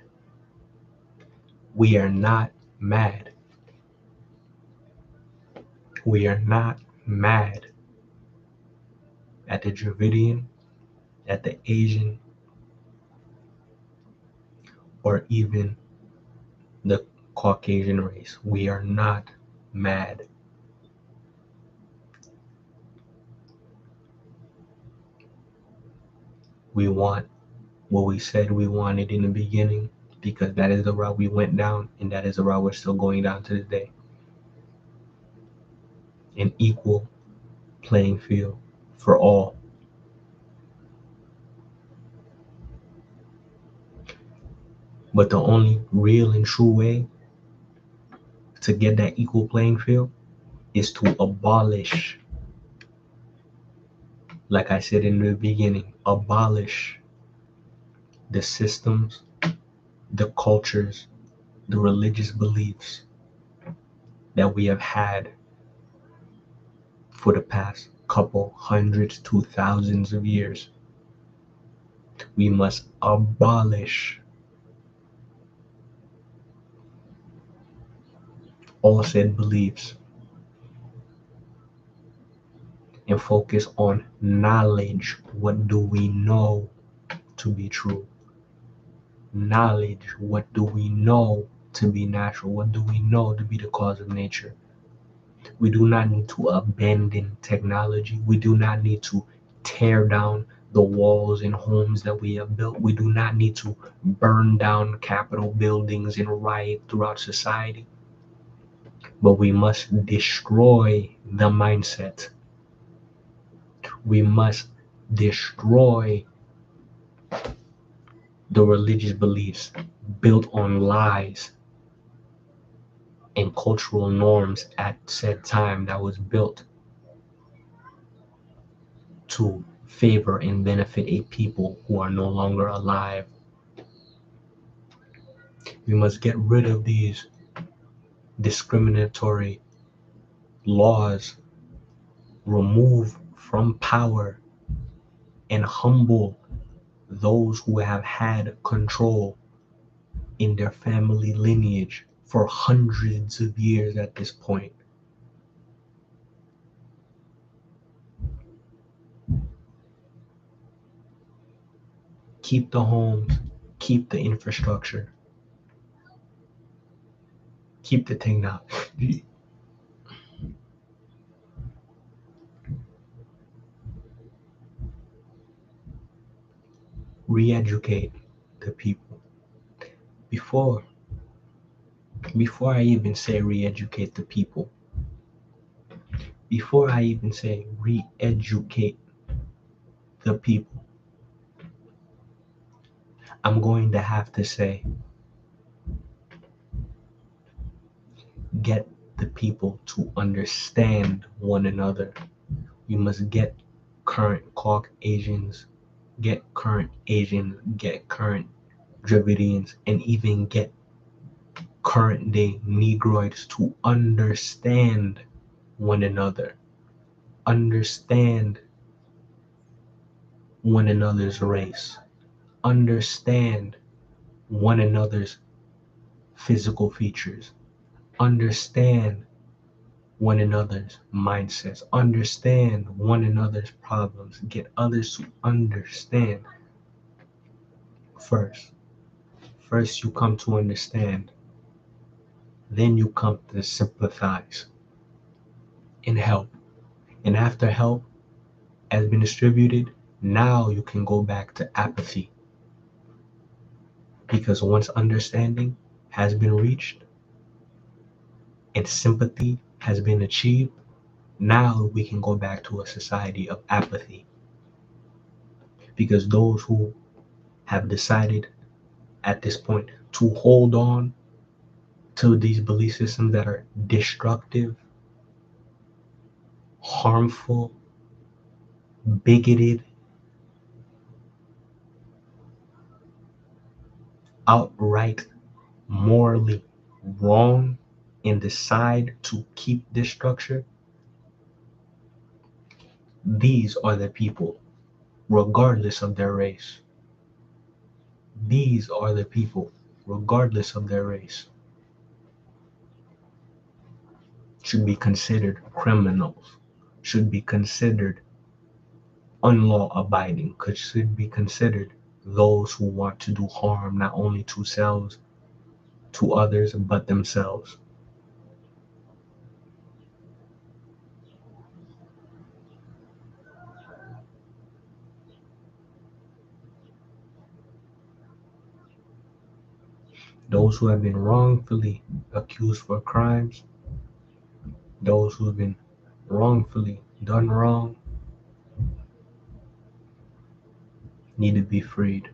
We are not mad. We are not mad at the Dravidian, at the Asian, or even the Caucasian race. We are not mad. We want what we said we wanted in the beginning, because that is the route we went down, and that is the route we're still going down to this day. An equal playing field for all. But the only real and true way to get that equal playing field is to abolish, like I said in the beginning, abolish the systems, the cultures, the religious beliefs that we have had for the past couple hundreds to thousands of years. We must abolish all said beliefs and focus on knowledge. What do we know to be true? Knowledge. What do we know to be natural? What do we know to be the cause of nature? We do not need to abandon technology. We do not need to tear down the walls and homes that we have built. We do not need to burn down Capitol buildings and riot throughout society. But we must destroy the mindset. We must destroy the religious beliefs built on lies and cultural norms at said time that was built to favor and benefit a people who are no longer alive. We must get rid of these discriminatory laws, remove from power, and humble those who have had control in their family lineage for hundreds of years at this point. Keep the homes, keep the infrastructure, keep the technology. Re-educate the people. Before before I even say re-educate the people, before I even say re-educate the people, I'm going to have to say get the people to understand one another. We must get current Caucasians, get current Asians, get current Dravidians, and even get current day Negroids to understand one another, understand one another's race, understand one another's physical features, understand one another's mindsets, understand one another's problems, get others to understand first. First, you come to understand, then you come to sympathize and help. And after help has been distributed, now you can go back to apathy. Because once understanding has been reached and sympathy has been achieved, now we can go back to a society of apathy. Because those who have decided at this point to hold on to these belief systems that are destructive, harmful, bigoted, outright morally wrong, and decide to keep this structure, these are the people, regardless of their race. These are the people, regardless of their race, should be considered criminals, should be considered unlaw abiding, should be considered those who want to do harm not only to selves, to others, but themselves. Those who have been wrongfully accused for crimes, those who have been wrongfully done wrong, need to be freed.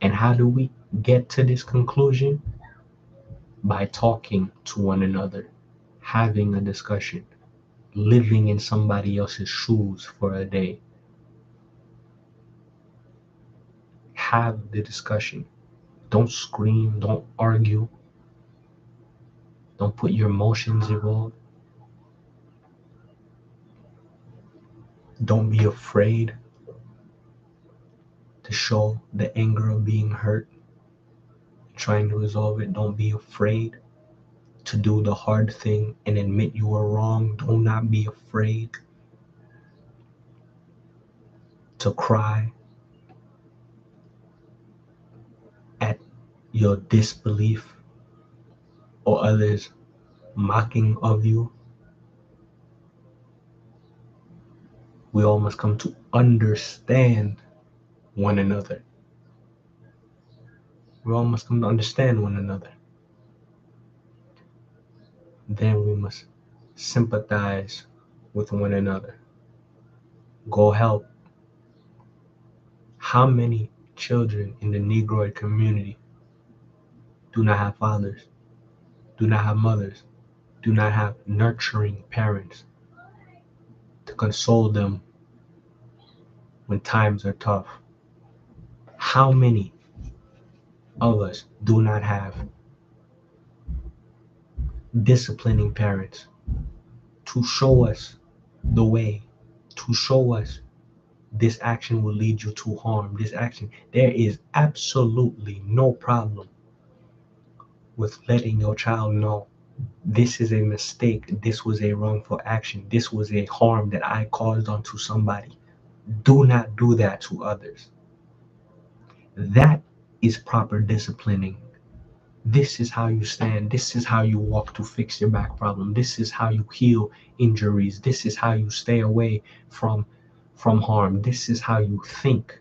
And how do we get to this conclusion? By talking to one another, having a discussion, living in somebody else's shoes for a day. Have the discussion. Don't scream, don't argue, don't put your emotions involved. Don't be afraid to show the anger of being hurt, trying to resolve it. Don't be afraid to do the hard thing and admit you are wrong. Do not be afraid to cry at your disbelief or others mocking of you. We all must come to understand one another. We all must come to understand one another. Then we must sympathize with one another. Go help. How many children in the Negroid community do not have fathers, do not have mothers, do not have nurturing parents to console them when times are tough? How many of us do not have disciplining parents to show us the way, to show us this action will lead you to harm, this action? There is absolutely no problem with letting your child know this is a mistake, this was a wrongful action, this was a harm that I caused onto somebody. Do not do that to others. That is proper disciplining. This is how you stand. This is how you walk to fix your back problem. This is how you heal injuries. This is how you stay away from harm. This is how you think.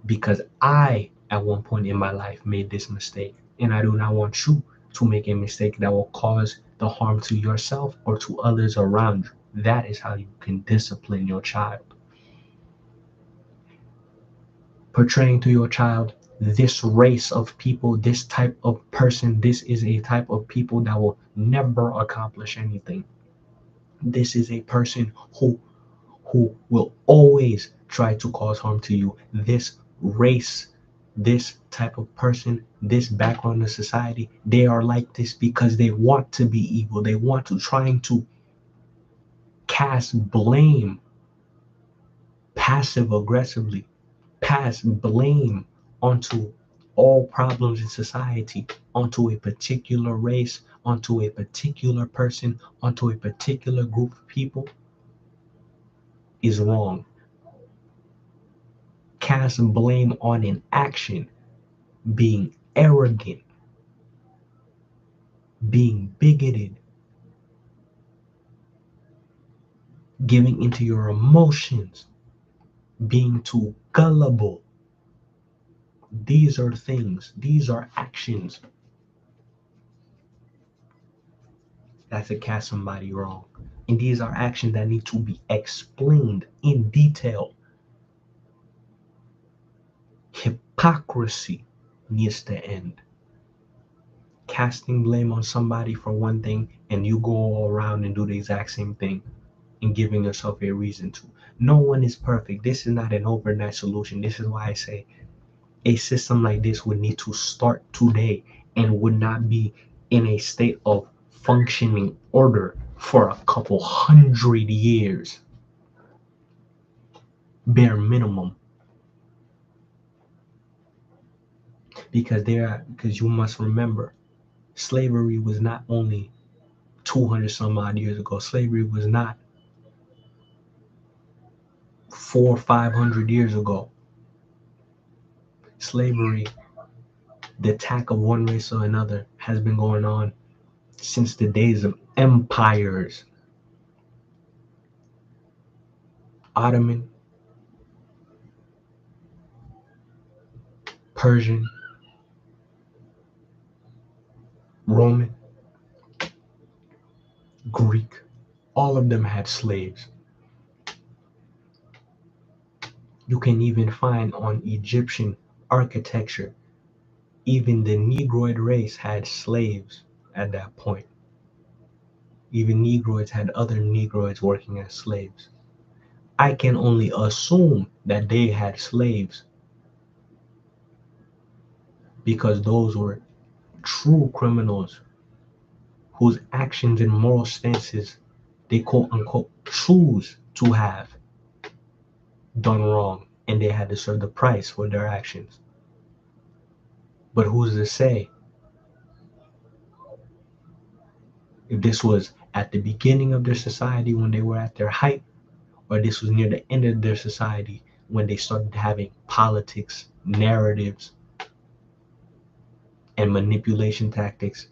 Because I, at one point in my life, made this mistake, and I do not want you to make a mistake that will cause the harm to yourself or to others around you. That is how you can discipline your child. Portraying to your child, this race of people, this type of person, this is a type of people that will never accomplish anything. This is a person who will always try to cause harm to you. This race, this type of person, this background of society, they are like this because they want to be evil. They want to trying to cast blame passive aggressively, pass blame onto all problems in society, onto a particular race, onto a particular person, onto a particular group of people is wrong. Cast blame on an action, being arrogant, being bigoted, giving into your emotions, being too gullible. These are things, these are actions that could cast somebody wrong. And these are actions that need to be explained in detail. Hypocrisy needs to end. Casting blame on somebody for one thing and you go around and do the exact same thing and giving yourself a reason to. No one is perfect. This is not an overnight solution. This is why I say a system like this would need to start today and would not be in a state of functioning order for a couple hundred years, bare minimum. Because you must remember, slavery was not only 200 some odd years ago. Slavery was not 400 or 500 years ago. Slavery, the attack of one race or another, has been going on since the days of empires. Ottoman, Persian, Roman, Greek, all of them had slaves. You can even find on Egyptian architecture, even the Negroid race had slaves at that point. Even Negroids had other Negroids working as slaves. I can only assume that they had slaves because those were true criminals whose actions and moral stances they quote unquote choose to have done wrong and they had to serve the price for their actions. But who's to say if this was at the beginning of their society when they were at their height, or this was near the end of their society when they started having politics, narratives, and manipulation tactics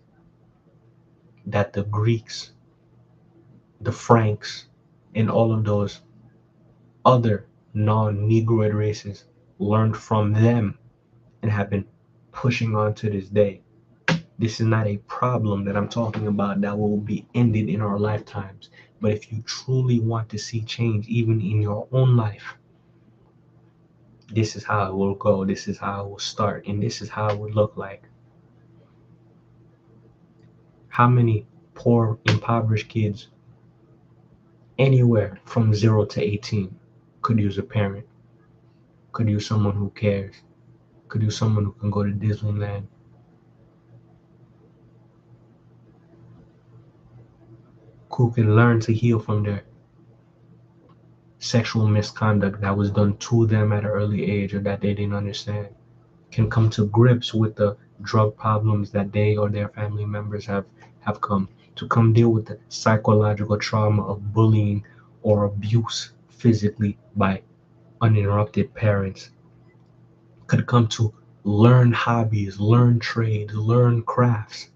that the Greeks, the Franks, and all of those other non-Negroid races learned from them and have been pushing on to this day. This is not a problem that I'm talking about that will be ended in our lifetimes. But if you truly want to see change, even in your own life, this is how it will go. This is how it will start. And this is how it would look like. How many poor, impoverished kids anywhere from 0 to 18 could use a parent, could use someone who cares, could use someone who can go to Disneyland, who can learn to heal from their sexual misconduct that was done to them at an early age or that they didn't understand, can come to grips with the drug problems that they or their family members have come to come deal with the psychological trauma of bullying or abuse physically by uninterrupted parents, could come to learn hobbies, learn trades, learn crafts,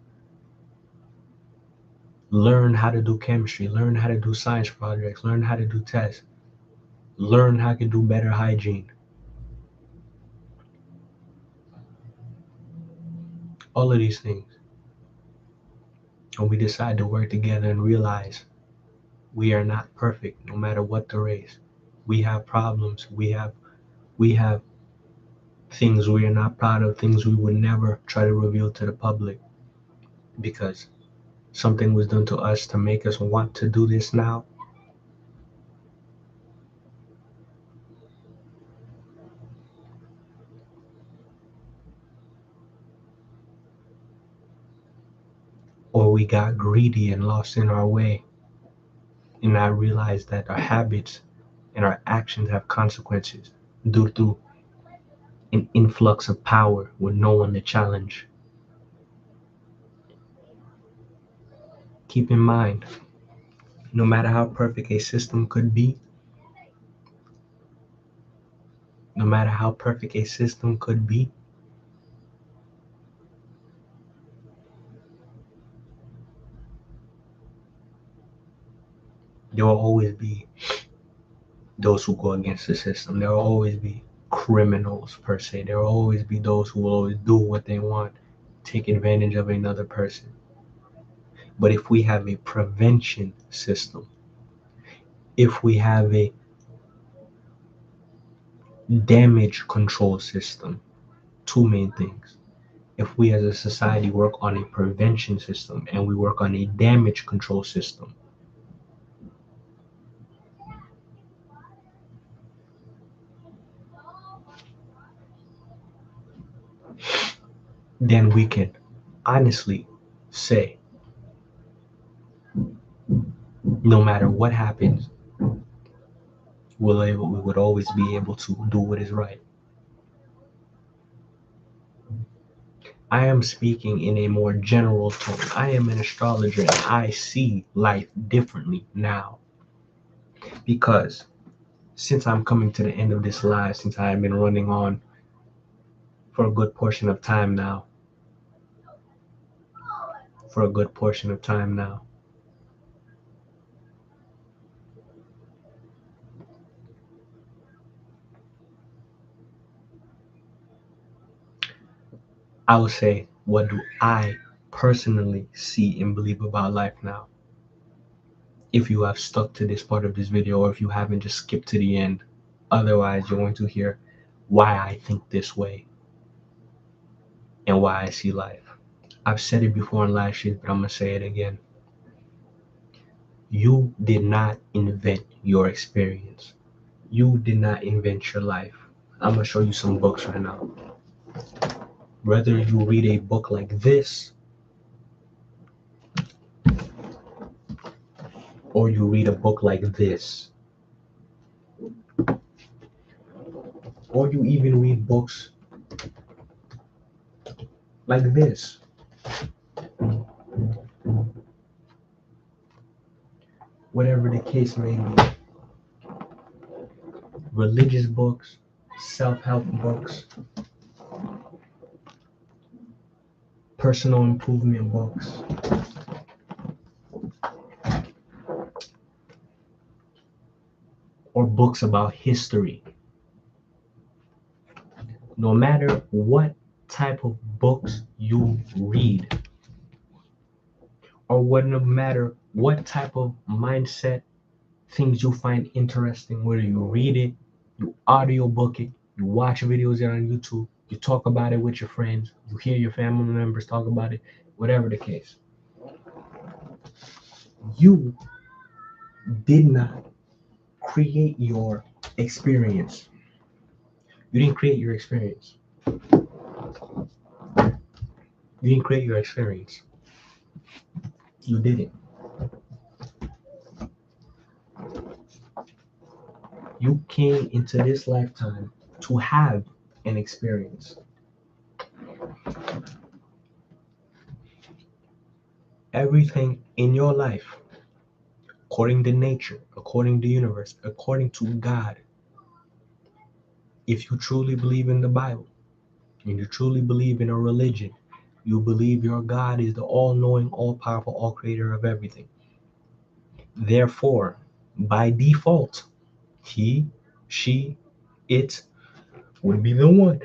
learn how to do chemistry, learn how to do science projects, learn how to do tests, learn how to do better hygiene. All of these things. And we decide to work together and realize we are not perfect no matter what the race. We have problems. We have things we are not proud of, things we would never try to reveal to the public because something was done to us to make us want to do this now. Or we got greedy and lost in our way and not realized that our habits and our actions have consequences due to an influx of power with no one to challenge. Keep in mind, no matter how perfect a system could be, no matter how perfect a system could be, there will always be those who go against the system. There will always be criminals, per se. There will always be those who will always do what they want, take advantage of another person. But if we have a prevention system, if we have a damage control system, two main things. If we as a society work on a prevention system and we work on a damage control system, then we can honestly say no matter what happens, we would always be able to do what is right. I am speaking in a more general tone. I am an astrologer and I see life differently now because since I'm coming to the end of this live, since I have been running on for a good portion of time now, for a good portion of time now, I will say, what do I personally see and believe about life now? If you have stuck to this part of this video or if you haven't, just skip to the end. Otherwise, you're going to hear why I think this way and why I see life. I've said it before in live streams, but I'm going to say it again. You did not invent your experience. You did not invent your life. I'm going to show you some books right now. Whether you read a book like this or you read a book like this, or you even read books like this, whatever the case may be, religious books, self-help books, personal improvement books, or books about history. No matter what type of books you read, or what, no matter what type of mindset things you find interesting, whether you read it, you audiobook it, you watch videos on YouTube, you talk about it with your friends, you hear your family members talk about it, whatever the case. You did not create your experience. You didn't create your experience. You didn't create your experience. You didn't. You came into this lifetime to have an experience. Everything in your life, according to nature, according to the universe, according to God, if you truly believe in the Bible, and you truly believe in a religion, you believe your God is the all knowing, all powerful, all creator of everything. Therefore, by default, he, she, it would be the one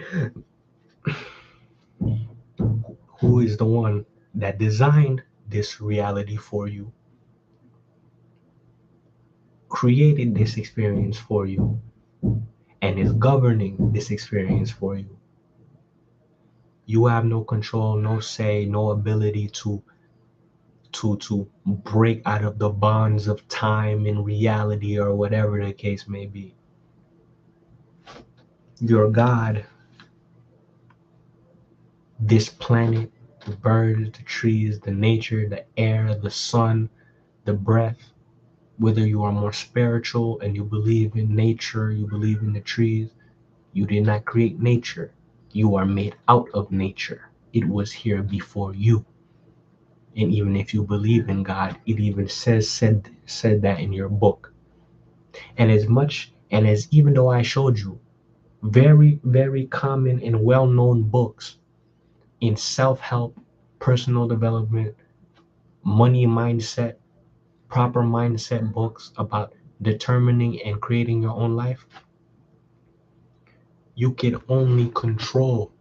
who is the one that designed this reality for you, created this experience for you, and is governing this experience for you. You have no control, no say, no ability to break out of the bonds of time and reality or whatever the case may be. Your God, this planet, the birds, the trees, the nature, the air, the sun, the breath, whether you are more spiritual and you believe in nature, you believe in the trees, you did not create nature. You are made out of nature. It was here before you. And even if you believe in God, it even said that in your book. And as much and as even though I showed you very, very common and well-known books in self-help, personal development, money mindset, proper mindset books about determining and creating your own life, you can only control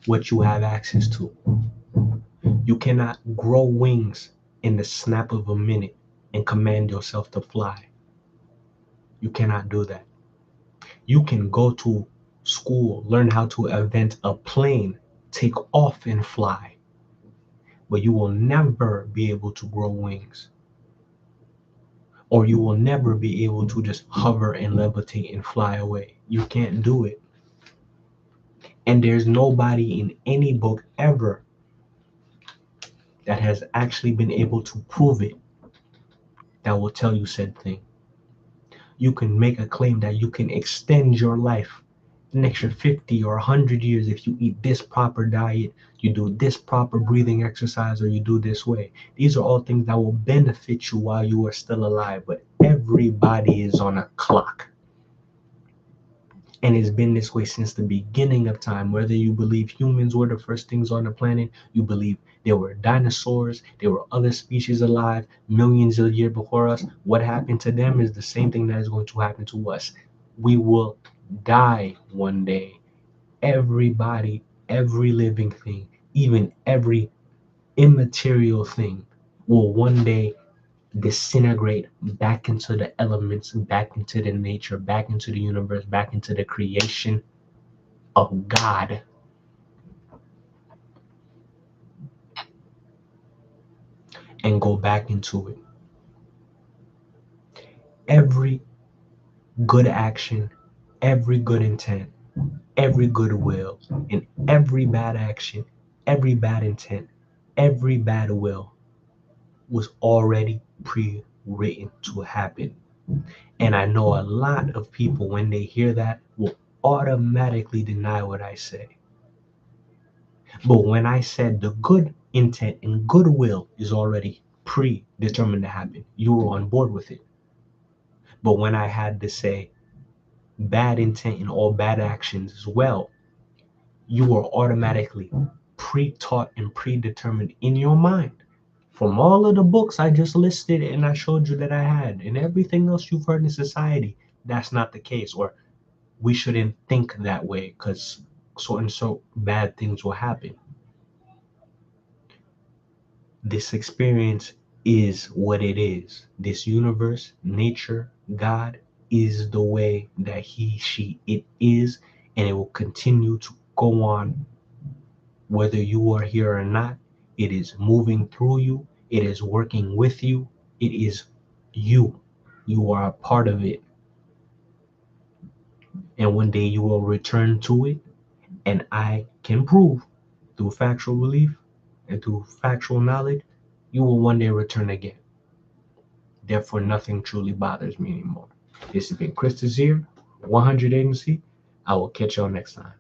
what you have access to. You cannot grow wings in the snap of a minute and command yourself to fly. You cannot do that. You can go to school, learn how to invent a plane, take off and fly, but you will never be able to grow wings. Or you will never be able to just hover and levitate and fly away. You can't do it. And there's nobody in any book ever that has actually been able to prove it that will tell you said thing. You can make a claim that you can extend your life an extra 50 or 100 years if you eat this proper diet, you do this proper breathing exercise, or you do this way. These are all things that will benefit you while you are still alive, but everybody is on a clock. And it's been this way since the beginning of time. Whether you believe humans were the first things on the planet, you believe there were dinosaurs, there were other species alive millions of years before us, what happened to them is the same thing that is going to happen to us. We will die one day. Everybody, every living thing, even every immaterial thing will one day disintegrate back into the elements, back into the nature, back into the universe, back into the creation of God, and go back into it. Every good action, every good intent, every good will, and every bad action, every bad intent, every bad will was already pre-written to happen. And I know a lot of people, when they hear that, will automatically deny what I say. But when I said the good intent and goodwill is already predetermined to happen, you were on board with it. But when I had to say bad intent and all bad actions as well, you were automatically pre-taught and predetermined in your mind. From all of the books I just listed and I showed you that I had, and everything else you've heard in society, that's not the case. Or we shouldn't think that way because so and so bad things will happen. This experience is what it is. This universe, nature, God is the way that he, she, it is, and it will continue to go on whether you are here or not. It is moving through you, it is working with you, it is you. You are a part of it. And one day you will return to it, and I can prove through factual belief and through factual knowledge, you will one day return again. Therefore, nothing truly bothers me anymore. This has been Chris Desir, 100 Agency. I will catch y'all next time.